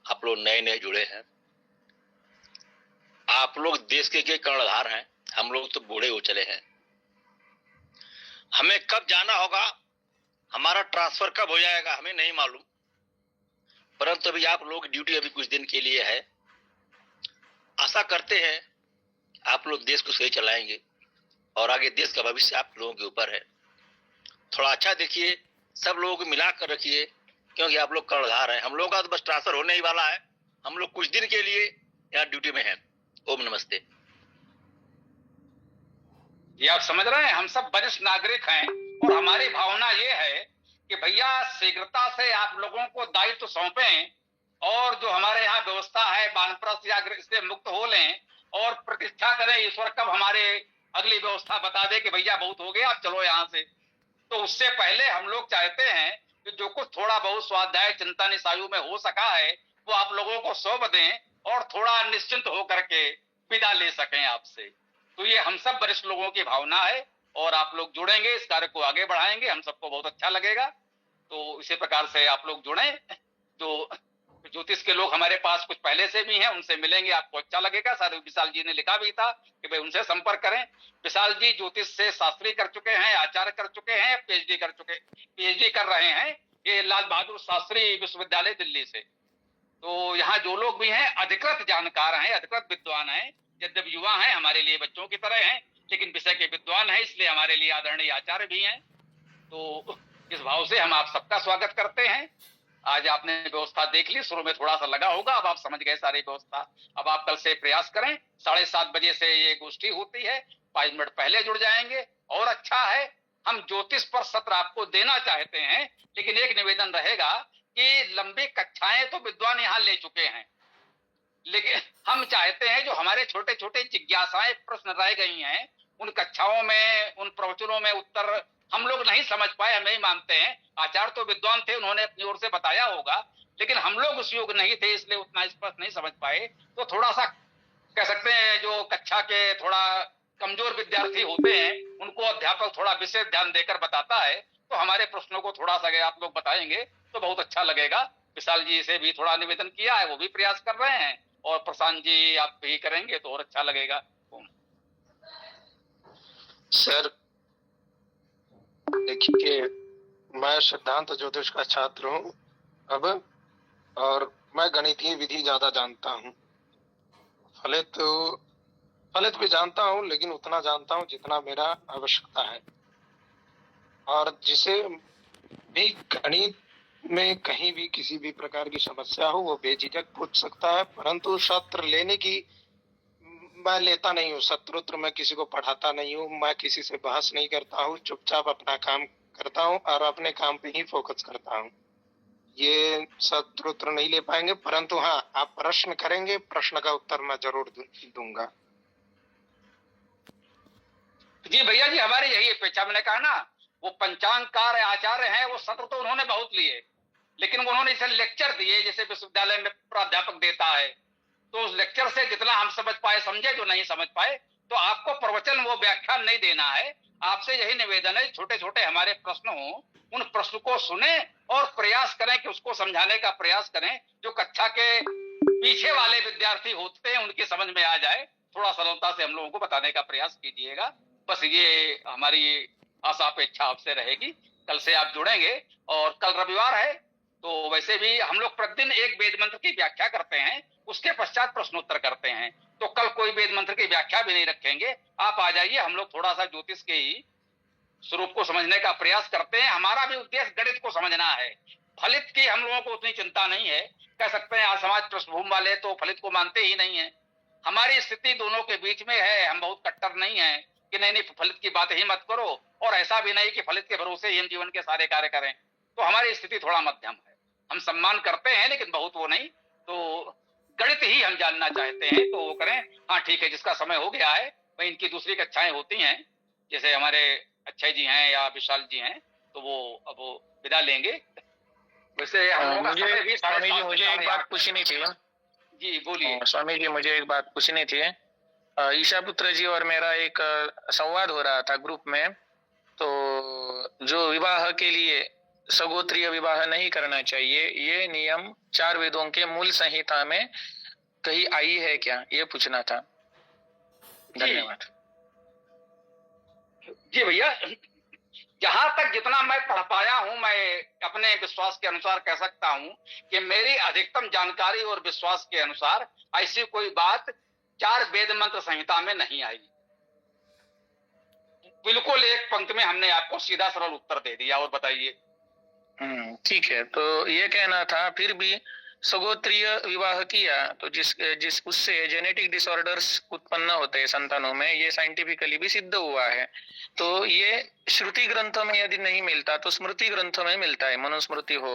आप लोग नए नए जुड़े हैं, आप लोग देश के कर्णधार हैं, हम लोग तो बूढ़े हो चले हैं। हमें कब जाना होगा, हमारा ट्रांसफर कब हो जाएगा हमें नहीं मालूम, परंतु अभी आप लोग ड्यूटी अभी कुछ दिन के लिए है। आशा करते हैं आप लोग देश को सही चलाएंगे और आगे देश का भविष्य आप लोगों के ऊपर है। थोड़ा अच्छा देखिए, सब लोगों को मिला कर रखिए, क्योंकि आप लोग कर्णधार हैं। हम लोगों का तो बस ट्रांसफर होने ही वाला है, हम लोग कुछ दिन के लिए यहाँ ड्यूटी में हैं। ओम नमस्ते। ये आप समझ रहे हैं, हम सब वरिष्ठ नागरिक हैं और हमारी भावना ये है कि भैया शीघ्रता से आप लोगों को दायित्व सौंपें और जो हमारे यहाँ व्यवस्था है वानप्रस्थ या इससे मुक्त हो लें और प्रतीक्षा करें ईश्वर कब हमारे अगली व्यवस्था बता दे कि भैया बहुत हो गया, आप चलो यहाँ से। तो उससे पहले हम लोग चाहते हैं कि जो कुछ थोड़ा बहुत स्वाध्याय चिंता निशायु में हो सका है वो आप लोगों को सौंप दें और थोड़ा निश्चिंत होकर के विदा ले सकें आपसे। तो ये हम सब वरिष्ठ लोगों की भावना है और आप लोग जुड़ेंगे, इस कार्य को आगे बढ़ाएंगे, हम सबको बहुत अच्छा लगेगा। तो इसी प्रकार से आप लोग जुड़ें। जो ज्योतिष के लोग हमारे पास कुछ पहले से भी हैं, उनसे मिलेंगे, आपको अच्छा लगेगा। शायद विशाल जी ने लिखा भी था कि भाई उनसे संपर्क करें। विशाल जी ज्योतिष से शास्त्री कर चुके हैं, आचार्य कर चुके हैं, पीएचडी कर रहे हैं, ये लाल बहादुर शास्त्री विश्वविद्यालय दिल्ली से। तो यहाँ जो लोग भी हैं अधिकृत जानकार हैं, अधिकृत विद्वान हैं, यद्यपि युवा हैं, हमारे लिए बच्चों की तरह हैं, लेकिन विषय के विद्वान हैं, इसलिए हमारे लिए आदरणीय आचार्य भी हैं। तो इस भाव से हम आप सबका स्वागत करते हैं। आज आपने व्यवस्था देख ली, शुरू में थोड़ा सा लगा होगा, अब आप समझ गए सारी व्यवस्था। अब आप कल से प्रयास करें, 7:30 बजे से ये गोष्ठी होती है, 5 मिनट पहले जुड़ जाएंगे और अच्छा है। हम ज्योतिष पर सत्र आपको देना चाहते हैं, लेकिन एक निवेदन रहेगा कि लंबी कक्षाएं तो विद्वान यहाँ ले चुके हैं, लेकिन हम चाहते हैं जो हमारे छोटे छोटे जिज्ञासाएं प्रश्न रह गई हैं, उन कक्षाओं में, उन प्रवचनों में उत्तर हम लोग नहीं समझ पाए, हम नहीं मानते हैं। आचार्य तो विद्वान थे, उन्होंने अपनी ओर से बताया होगा, लेकिन हम लोग उस योग नहीं थे, इसलिए उतना स्पष्ट नहीं समझ पाए। तो थोड़ा सा कह सकते हैं जो कक्षा के थोड़ा कमजोर विद्यार्थी होते हैं, उनको अध्यापक थोड़ा विशेष ध्यान देकर बताता है। तो हमारे प्रश्नों को थोड़ा सा आप लोग बताएंगे तो बहुत अच्छा लगेगा। विशाल जी से भी थोड़ा निवेदन किया है, वो भी प्रयास कर रहे हैं, और प्रशांत जी आप भी करेंगे तो और अच्छा लगेगा। सर देखिए, मैं सिद्धांत ज्योतिष का छात्र हूँ अब, और मैं गणितीय विधि ज्यादा जानता हूँ। फलित भी जानता हूँ, लेकिन उतना जानता हूँ जितना मेरा आवश्यकता है। और जिसे भी गणित में कहीं भी किसी भी प्रकार की समस्या हो वो बेझिझक पूछ सकता है, परंतु सत्र लेने की मैं लेता नहीं हूँ। सत्रोत्र मैं किसी को पढ़ाता नहीं हूँ, मैं किसी से बहस नहीं करता हूँ, चुपचाप अपना काम करता हूँ और अपने काम पे ही फोकस करता हूँ। ये सत्रोत्र नहीं ले पाएंगे, परंतु हाँ, आप प्रश्न करेंगे, प्रश्न का उत्तर मैं जरूर दूंगा। जी भैया जी, हमारी यही अपेक्षा। मैंने कहा ना, वो पंचांगकार आचार्य हैं, वो सत्र तो उन्होंने बहुत लिए, लेकिन उन्होंने इसे लेक्चर दिए जैसे विश्वविद्यालय में प्राध्यापक देता है, तो उस लेक्चर से जितना हम समझ पाए समझे, जो नहीं समझ पाए तो आपको प्रवचन वो व्याख्यान नहीं देना है। आपसे यही निवेदन है, छोटे छोटे हमारे प्रश्न हो, उन प्रश्न को सुने और प्रयास करें कि उसको समझाने का प्रयास करें। जो कक्षा के पीछे वाले विद्यार्थी होते हैं उनकी समझ में आ जाए, थोड़ा सरलता से हम लोगों को बताने का प्रयास कीजिएगा। बस ये हमारी आशा अपेक्षा आपसे रहेगी। कल से आप जुड़ेंगे और कल रविवार है तो वैसे भी हम लोग प्रतिदिन एक वेद मंत्र की व्याख्या करते हैं, उसके पश्चात प्रश्नोत्तर करते हैं। तो कल कोई वेद मंत्र की व्याख्या भी नहीं रखेंगे। आप आ जाइए, हम लोग थोड़ा सा ज्योतिष के ही स्वरूप को समझने का प्रयास करते हैं। हमारा भी उद्देश्य गणित को समझना है, फलित की हम लोगों को उतनी चिंता नहीं है। कह सकते हैं आज समाज पृष्ठभूमि वाले तो फलित को मानते ही नहीं है। हमारी स्थिति दोनों के बीच में है, हम बहुत कट्टर नहीं है कि नहीं फलित की बात ही मत करो, और ऐसा भी नहीं कि फलित के भरोसे ही हम जीवन के सारे कार्य करें। तो हमारी स्थिति थोड़ा मध्यम है, हम सम्मान करते हैं लेकिन बहुत वो नहीं। तो गणित ही हम जानना चाहते हैं तो वो करें। हाँ ठीक है, जिसका समय हो गया है वही इनकी दूसरी कक्षाएं होती हैं, जैसे हमारे अक्षय जी हैं या विशाल जी हैं, तो वो अब वो विदा लेंगे। वैसे मुझे स्वामी जी मुझे एक बात पूछनी थी। जी बोलिए। स्वामी जी मुझे एक बात पूछनी थी। ईशा पुत्र जी और मेरा एक संवाद हो रहा था ग्रुप में। तो जो विवाह के लिए सगोत्रीय विवाह नहीं करना चाहिए, ये नियम 4 वेदों के मूल संहिता में कहीं आई है क्या, ये पूछना था। धन्यवाद। जी भैया, जहां तक जितना मैं पढ़ पाया हूं, मैं अपने विश्वास के अनुसार कह सकता हूं कि मेरी अधिकतम जानकारी और विश्वास के अनुसार ऐसी कोई बात 4 वेद मंत्र संहिता में नहीं आई। बिल्कुल एक पंक्ति में हमने आपको सीधा सरल उत्तर दे दिया। और बताइए। ठीक है, तो ये कहना था फिर भी सगोत्रीय विवाह किया तो जिस उससे जेनेटिक डिसऑर्डर्स उत्पन्न होते हैं संतानों में, ये साइंटिफिकली भी सिद्ध हुआ है। तो ये श्रुति ग्रंथों में यदि नहीं मिलता तो स्मृति ग्रंथों में मिलता है, मनुस्मृति हो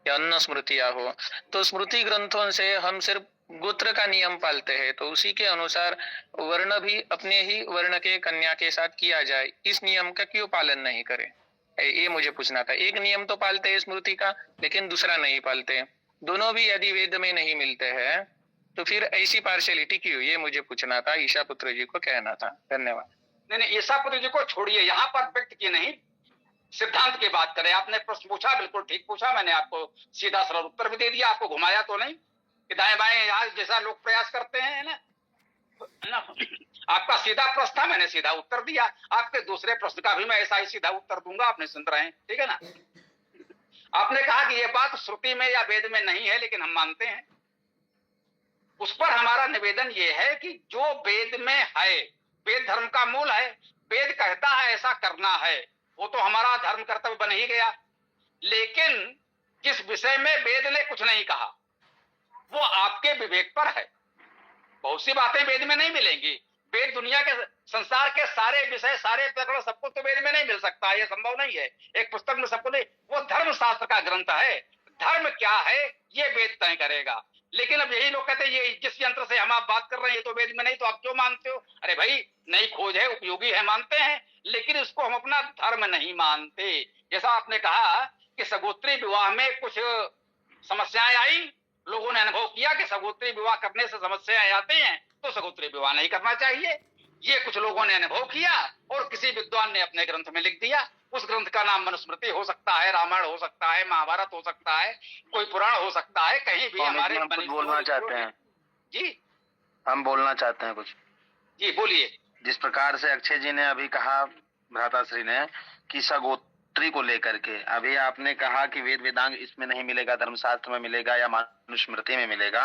या अन्य स्मृतियां हो। तो स्मृति ग्रंथों से हम सिर्फ गोत्र का नियम पालते हैं, तो उसी के अनुसार वर्ण भी अपने ही वर्ण के कन्या के साथ किया जाए, इस नियम का क्यों पालन नहीं करे, ये मुझे पूछना था। एक नियम तो पालते हैं स्मृति का, लेकिन दूसरा नहीं पालते। दोनों भी यदि वेद में नहीं मिलते हैं तो फिर ऐसी पार्शियलिटी क्यों, ये मुझे पूछना था, ईशा पुत्र जी को कहना था। धन्यवाद। नहीं, ईशा पुत्र जी को छोड़िए, यहाँ पर व्यक्त की नहीं, सिद्धांत की बात करें। आपने प्रश्न पूछा, बिल्कुल ठीक पूछा, मैंने आपको सीधा सरल उत्तर भी दे दिया, आपको घुमाया तो नहीं कि दाएं बाएं यहाँ जैसा लोग प्रयास करते हैं ना। आपका सीधा प्रश्न था, मैंने सीधा उत्तर दिया। आपके दूसरे प्रश्न का भी मैं ऐसा ही सीधा उत्तर दूंगा, आपने सुन रहे हैं, ठीक है ना। आपने कहा कि ये बात श्रुति में या वेद में नहीं है, लेकिन हम मानते हैं। उस पर हमारा निवेदन ये है कि जो वेद में है, वेद धर्म का मूल है, वेद कहता है ऐसा करना है, वो तो हमारा धर्म कर्तव्य बन ही गया। लेकिन जिस विषय में वेद ने कुछ नहीं कहा वो आपके विवेक पर है। बहुत सी बातें वेद में नहीं मिलेंगी। वेद दुनिया के संसार के सारे विषय, सारे प्रकरण, सब कुछ तो वेद में नहीं मिल सकता, ये संभव नहीं है। एक पुस्तक में सबको नहीं, वो धर्म शास्त्र का ग्रंथ है। धर्म क्या है ये वेद तय करेगा। लेकिन अब यही लोग कहते हैं ये जिस यंत्र से हम आप बात कर रहे हैं ये तो वेद में नहीं, तो आप क्यों मानते हो? अरे भाई, नई खोज है, उपयोगी है, मानते हैं, लेकिन इसको हम अपना धर्म नहीं मानते। जैसा आपने कहा कि सगोत्री विवाह में कुछ समस्याएं आई, लोगों ने अनुभव किया कि सगोत्री विवाह करने से समस्याएं आती हैं, तो सगोत्री विवाह नहीं करना चाहिए। ये कुछ लोगों ने अनुभव किया और किसी विद्वान ने अपने ग्रंथ में लिख दिया। उस ग्रंथ का नाम मनुस्मृति हो सकता है, रामायण हो सकता है, महाभारत हो सकता है, कोई पुराण हो सकता है, कहीं भी हमारे बोलना चाहते हैं जी, हम बोलना चाहते हैं कुछ। जी बोलिए। जिस प्रकार से अक्षय जी ने अभी कहा, भ्राताश्री ने, कि सगोत्री को लेकर के, अभी आपने कहा कि वेद वेदांग इसमें नहीं मिलेगा, धर्मशास्त्र में मिलेगा या मनुस्मृति में मिलेगा।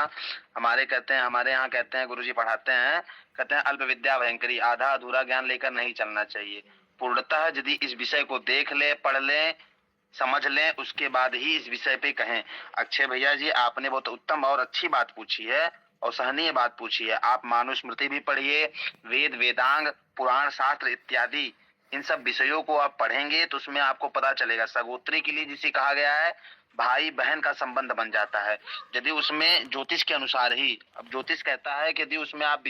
हमारे यहाँ कहते हैं, गुरुजी पढ़ाते हैं, कहते हैं अल्प विद्या भयंकरी, आधा अधूरा ज्ञान लेकर नहीं चलना चाहिए। पूर्णतः यदि इस विषय को देख ले, पढ़ ले, समझ लें, उसके बाद ही इस विषय पे कहें। अक्षय भैया जी, आपने बहुत उत्तम और अच्छी बात पूछी है और सहनीय बात पूछी है। आप मनुस्मृति भी पढ़िए, वेद वेदांग पुराण शास्त्र इत्यादि इन सब विषयों को आप पढ़ेंगे तो उसमें आपको पता चलेगा। सगोत्री के लिए जिसे कहा गया है, भाई बहन का संबंध बन जाता है। यदि उसमें ज्योतिष के अनुसार ही, अब ज्योतिष कहता है कि यदि उसमें आप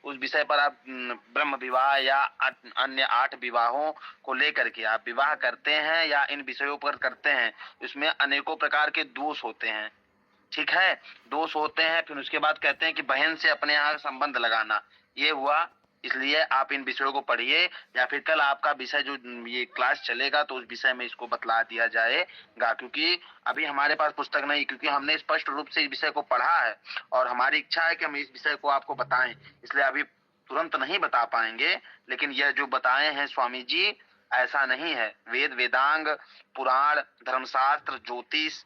उस विषय पर आप ब्रह्म विवाह या अन्य 8 विवाहों को लेकर के आप विवाह करते हैं या इन विषयों पर करते हैं, उसमें अनेकों प्रकार के दोष होते हैं। ठीक है, दोष होते हैं, फिर उसके बाद कहते हैं कि बहन से अपने यहाँ संबंध लगाना, ये हुआ। इसलिए आप इन विषयों को पढ़िए, या फिर कल आपका विषय जो ये क्लास चलेगा तो उस विषय में इसको बतला दिया जाएगा, क्योंकि अभी हमारे पास पुस्तक नहीं, क्योंकि हमने स्पष्ट रूप से इस विषय को पढ़ा है और हमारी इच्छा है कि हम इस विषय को आपको बताएं, इसलिए अभी तुरंत नहीं बता पाएंगे। लेकिन यह जो बताए हैं स्वामी जी, ऐसा नहीं है। वेद, वेदांग, पुराण, धर्मशास्त्र, ज्योतिष,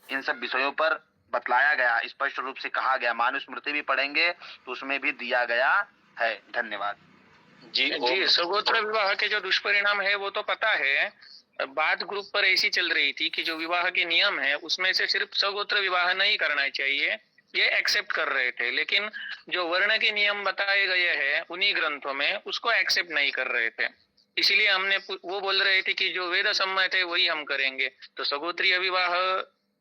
इन सब विषयों पर बतलाया गया, स्पष्ट रूप से कहा गया। मनुस्मृति भी पढ़ेंगे तो उसमें भी दिया गया है। धन्यवाद जी। सगोत्र विवाह के जो दुष्परिणाम है वो तो पता है। बात ग्रुप पर ऐसी चल रही थी कि जो विवाह के नियम है उसमें से सिर्फ सगोत्र विवाह नहीं करना चाहिए, ये एक्सेप्ट कर रहे थे, लेकिन जो वर्ण के नियम बताए गए हैं उन्हीं ग्रंथों में उसको एक्सेप्ट नहीं कर रहे थे। इसीलिए हमने, वो बोल रहे थे कि जो वेद सम्मत है वही हम करेंगे। तो सगोत्रीय विवाह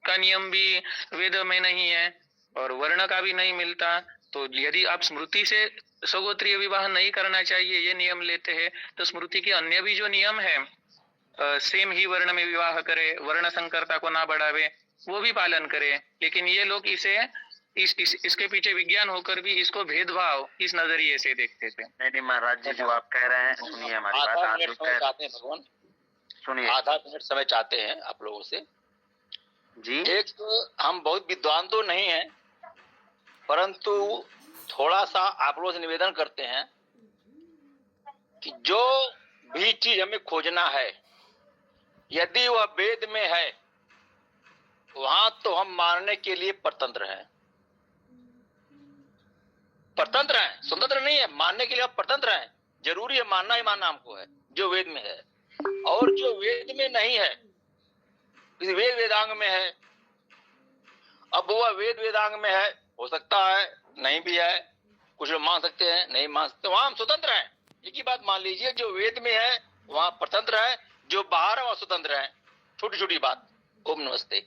का नियम भी वेद में नहीं है और वर्ण का भी नहीं मिलता। तो यदि आप स्मृति से सगोत्रीय विवाह नहीं करना चाहिए ये नियम लेते हैं, तो स्मृति के अन्य भी जो नियम है, सेम ही वर्ण में विवाह करे, वर्ण संकरता को ना बढ़ावे, वो भी पालन करे। लेकिन ये लोग इसे इसके पीछे विज्ञान होकर भी इसको भेदभाव इस नजरिए से देखते थे। नहीं महाराज जी, जो आप कह रहे हैं सुनिए हमारी बात। आधा मिनट समय चाहते हैं भगवान, सुनिए, आधा मिनट समय चाहते हैं आप लोगों से जी। एक हम बहुत विद्वान तो नहीं हैं, परंतु थोड़ा सा आप लोगों से निवेदन करते हैं कि जो भी चीज हमें खोजना है यदि वह वेद में है वहां तो हम मानने के लिए परतंत्र हैं। परतंत्र हैं, स्वतंत्र नहीं है। मानने के लिए आप परतंत्र हैं। जरूरी है, मानना ही मानना हमको है जो वेद में है। और जो वेद में नहीं है, वेद वेदांग में है, अब वह वेद वेदांग में है, हो सकता है नहीं भी है, कुछ लोग मान सकते हैं, नहीं मान सकते, वहां हम स्वतंत्र हैं। एक ही बात मान लीजिए, जो वेद में है वहां परतंत्र है, जो बाहर है वहां स्वतंत्र है। छोटी छोटी बात। ओम नमस्ते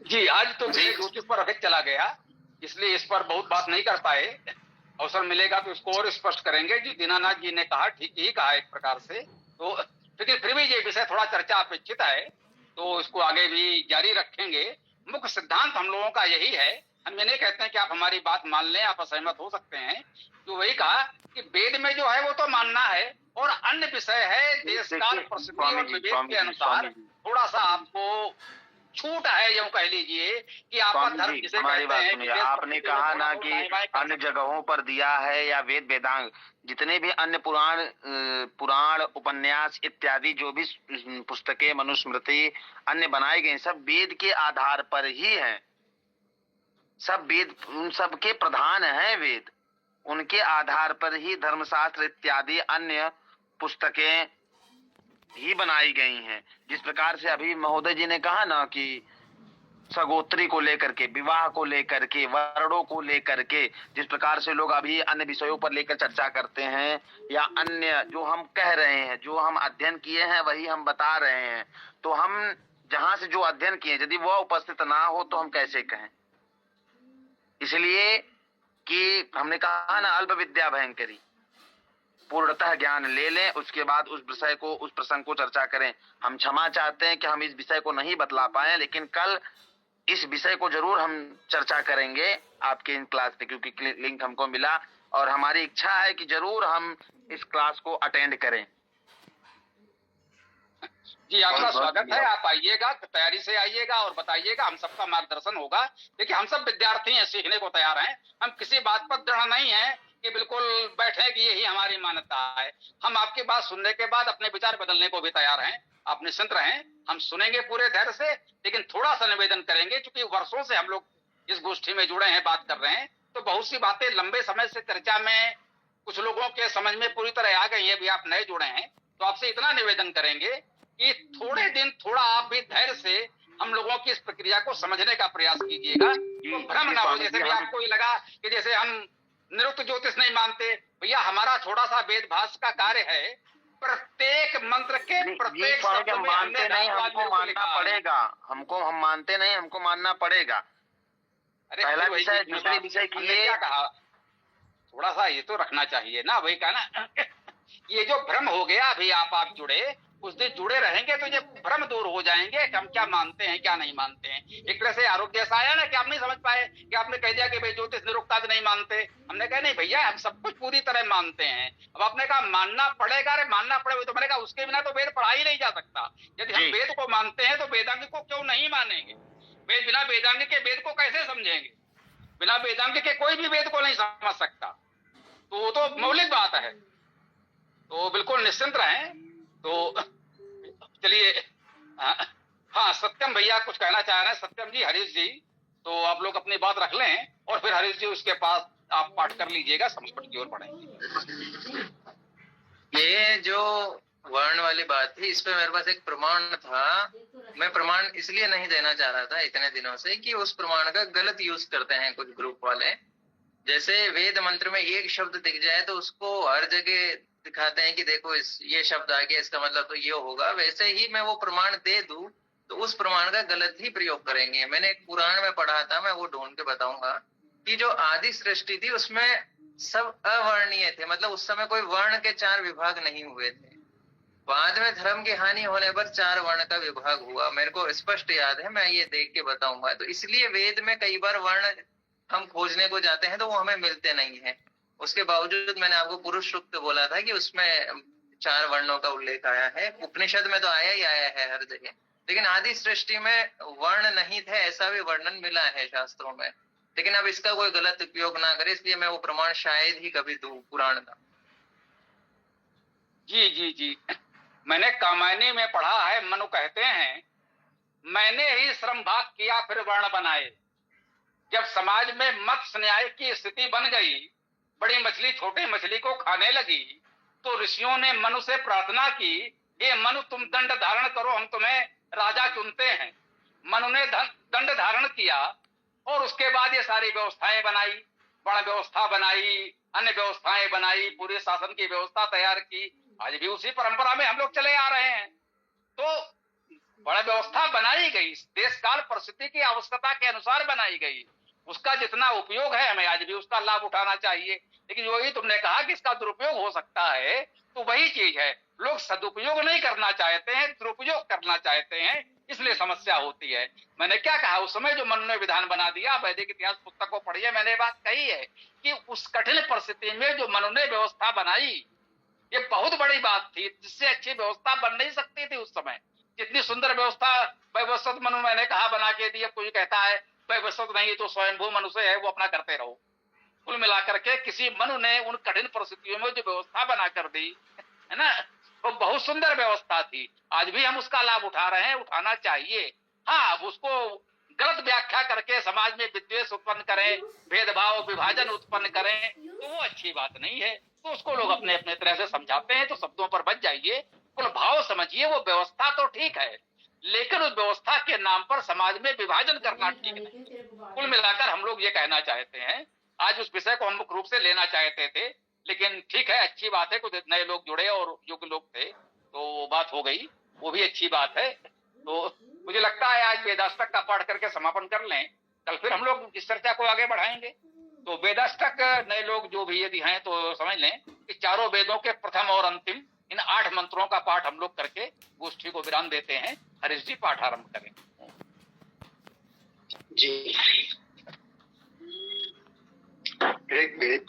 जी। आज तो ज्योतिष पर अधिक चला गया, इसलिए इस पर बहुत बात नहीं कर पाए। अवसर मिलेगा तो इसको और स्पष्ट करेंगे। जी दीनानाथ जी ने कहा, ठीक ही कहा एक प्रकार से। तो लेकिन फिर भी ये विषय थोड़ा चर्चा अपेक्षित है, तो इसको आगे भी जारी रखेंगे। मुख्य सिद्धांत हम लोगों का यही है। हम ये नहीं कहते हैं कि आप हमारी बात मान लें, आप असहमत हो सकते हैं। तो वही कहा कि वेद में जो है वो तो मानना है, और अन्य विषय है देश काल परिस्थिति और विवेक के अनुसार थोड़ा सा आपको छूट है, यूं कह लीजिए कि आपका धर्म जिसे हमारी कहते बात हैं। सुनिए, आपने कहा ना कि अन्य जगहों पर दिया है, या वेद वेदांग जितने भी अन्य पुराण उपन्यास इत्यादि जो भी पुस्तकें मनुस्मृति अन्य बनाई गई, सब वेद के आधार पर ही है। सब वेद, उन सब के प्रधान है वेद, उनके आधार पर ही धर्मशास्त्र इत्यादि अन्य पुस्तकें ही बनाई गई हैं। जिस प्रकार से अभी महोदय जी ने कहा ना कि सगोत्री को लेकर के, विवाह को लेकर के, वर्णों को लेकर के, जिस प्रकार से लोग अभी अन्य विषयों पर लेकर चर्चा करते हैं, या अन्य जो हम कह रहे हैं, जो हम अध्ययन किए हैं वही हम बता रहे हैं, तो हम जहां से जो अध्ययन किए यदि वह उपस्थित ना हो तो हम कैसे कहें। इसलिए कि हमने कहा ना, अल्प विद्या भयंकरी, पूर्णतः ज्ञान ले लें, उसके बाद उस विषय को, उस प्रसंग को चर्चा करें। हम क्षमा चाहते हैं कि हम इस विषय को नहीं बतला पाए, लेकिन कल इस विषय को जरूर हम चर्चा करेंगे आपके इन क्लास पे, क्योंकि लिंक हमको मिला और हमारी इच्छा है कि जरूर हम इस क्लास को अटेंड करें। जी आपका स्वागत है। आप आइएगा, तैयारी से आइएगा और बताइएगा, हम सबका मार्गदर्शन होगा। देखिए हम सब विद्यार्थी हैं, सीखने को तैयार हैं। हम किसी बात पर दृढ़ नहीं है कि बिल्कुल बैठे कि यही हमारी मान्यता है। हम आपकी बात सुनने के बाद अपने विचार बदलने को भी तैयार हैं। आप निश्चिंत रहें, हम सुनेंगे पूरे धैर्य से, लेकिन थोड़ा सा निवेदन करेंगे, क्योंकि वर्षों से हम लोग इस गोष्ठी में जुड़े हैं, बात कर रहे हैं, तो बहुत सी बातें लंबे समय से चर्चा में कुछ लोगों के समझ में पूरी तरह आ गई है। भी आप नए जुड़े हैं तो आपसे इतना निवेदन करेंगे कि थोड़े दिन थोड़ा आप भी धैर्य से हम लोगों की इस प्रक्रिया को समझने का प्रयास कीजिएगा। तो भ्रम ना हो, जैसे भी आपको ये लगा कि जैसे हम निरुक्त ज्योतिष नहीं मानते। भैया हमारा थोड़ा सा वेद भाष का कार्य है, प्रत्येक मंत्र के प्रत्येक शब्द में मानते नहीं, हमको मानना पड़ेगा। हम मानते नहीं, हमको मानना पड़ेगा। पहला विषय, दूसरे विषय की क्या कहा, थोड़ा सा ये तो रखना चाहिए ना। वही कहा ना ये जो भ्रम हो गया, अभी आप जुड़े, उस दिन जुड़े रहेंगे तो ये भ्रम दूर हो जाएंगे कि हम क्या मानते हैं क्या नहीं मानते हैं। एक तरह से आरोप जैसा आया ना कि आप नहीं समझ पाए कि आपने कह दिया कि भाई ज्योतिष निरुक्तादि नहीं मानते। हमने कहा नहीं भैया, हम सब कुछ पूरी तरह मानते हैं। अब आपने कहा मानना पड़ेगा, अरे मानना पड़ेगा, तो मैंने कहा उसके बिना तो वेद पढ़ा ही नहीं जा सकता। यदि हम वेद को मानते हैं तो वेदांग को क्यों नहीं मानेंगे? बिना वेदांग के वेद को कैसे समझेंगे? बिना वेदांग के कोई भी वेद को नहीं समझ सकता। तो वो तो मौलिक बात है। तो बिल्कुल निश्चिंत रहें। तो चलिए, हाँ सत्यम भैया कुछ कहना चाह रहे हैं। सत्यम जी, हरीश जी, तो आप लोग अपनी बात रख लें और फिर हरीश जी उसके पास आप पाठ कर लीजिएगा, संस्कृत की ओर बढ़ेंगे। ये जो वर्ण वाली बात थी, इस पे मेरे पास एक प्रमाण था। मैं प्रमाण इसलिए नहीं देना चाह रहा था इतने दिनों से कि उस प्रमाण का गलत यूज करते हैं कुछ ग्रुप वाले। जैसे वेद मंत्र में एक शब्द दिख जाए तो उसको हर जगह दिखाते हैं कि देखो ये शब्द आ गया, इसका मतलब तो ये होगा। वैसे ही मैं वो प्रमाण दे दूं तो उस प्रमाण का गलत ही प्रयोग करेंगे। मैंने एक पुराण में पढ़ा था, मैं वो ढूंढ के बताऊंगा, कि जो आदि सृष्टि थी उसमें सब अवर्णीय थे, मतलब उस समय कोई वर्ण के 4 विभाग नहीं हुए थे। बाद में धर्म की हानि होने पर 4 वर्ण का विभाग हुआ, मेरे को स्पष्ट याद है, मैं ये देख के बताऊंगा। तो इसलिए वेद में कई बार वर्ण हम खोजने को जाते हैं तो वो हमें मिलते नहीं है। उसके बावजूद मैंने आपको पुरुष सूक्त बोला था कि उसमें 4 वर्णों का उल्लेख आया है। उपनिषद में तो आया ही आया है हर जगह, लेकिन आदि सृष्टि में वर्ण नहीं थे ऐसा भी वर्णन मिला है शास्त्रों में। लेकिन अब इसका कोई गलत उपयोग ना करे, इसलिए मैं वो प्रमाण शायद ही कभी दूं पुराण का। जी जी जी, मैंने कामायनी में पढ़ा है, मनु कहते हैं मैंने ही श्रम भाग किया फिर वर्ण बनाए। जब समाज में मत्स्य न्याय की स्थिति बन गई, बड़ी मछली छोटी मछली को खाने लगी, तो ऋषियों ने मनु से प्रार्थना की, हे मनु तुम दंड धारण करो, हम तुम्हें राजा चुनते हैं। मनु ने दंड धारण किया और उसके बाद ये सारी व्यवस्थाएं बनाई, वर्ण व्यवस्था बनाई, अन्य व्यवस्थाएं बनाई, पूरे शासन की व्यवस्था तैयार की। आज भी उसी परंपरा में हम लोग चले आ रहे हैं। तो बड़ा व्यवस्था बनाई गई, देश काल परिस्थिति की आवश्यकता के अनुसार बनाई गई। उसका जितना उपयोग है हमें आज भी उसका लाभ उठाना चाहिए। लेकिन वही तुमने कहा कि इसका दुरुपयोग हो सकता है, तो वही चीज है, लोग सदुपयोग नहीं करना चाहते हैं, दुरुपयोग करना चाहते हैं, इसलिए समस्या होती है। मैंने क्या कहा उस समय, जो मनु ने विधान बना दिया, वैदिक इतिहास पुस्तक को पढ़िए, मैंने बात कही है कि उस कठिन परिस्थिति में जो मनु ने व्यवस्था बनाई, ये बहुत बड़ी बात थी, जिससे अच्छी व्यवस्था बन नहीं सकती थी उस समय। जितनी सुंदर व्यवस्था वैवस्वत मनु मैंने कहा बना के दी। कोई कहता है वैवस्वत नहीं तो स्वयंभू मनुष्य है, वो अपना करते रहो। कुल मिलाकर के किसी मनु ने उन कठिन परिस्थितियों में जो व्यवस्था बना कर दी है ना, वो बहुत सुंदर व्यवस्था थी। आज भी हम उसका लाभ उठा रहे हैं, उठाना चाहिए। हाँ, उसको गलत व्याख्या करके समाज में विद्वेष उत्पन्न करें, भेदभाव विभाजन उत्पन्न करें, तो वो अच्छी बात नहीं है। तो उसको लोग अपने अपने तरह से समझाते हैं, तो शब्दों पर बच जाइए, कुल भाव समझिए। वो व्यवस्था तो ठीक है, लेकिन उस व्यवस्था के नाम पर समाज में विभाजन करना ठीक नहीं। कुल मिलाकर हम लोग ये कहना चाहते हैं, आज उस विषय को हम मुख्य रूप से लेना चाहते थे, लेकिन ठीक है, अच्छी बात है, कुछ नए लोग जुड़े और युग लोग थे, तो वो बात हो गई, वो भी अच्छी बात है। तो मुझे लगता है आज वेदाष्टक का पाठ करके समापन कर लें, कल फिर हम लोग इस चर्चा को आगे बढ़ाएंगे। तो वेदाष्टक नए लोग जो भी यदि हैं तो समझ लें कि चारों वेदों के प्रथम और अंतिम इन 8 मंत्रों का पाठ हम लोग करके गोष्ठी को विराम देते हैं। हरीश जी पाठ आरंभ करें। जी, ऋग्वेद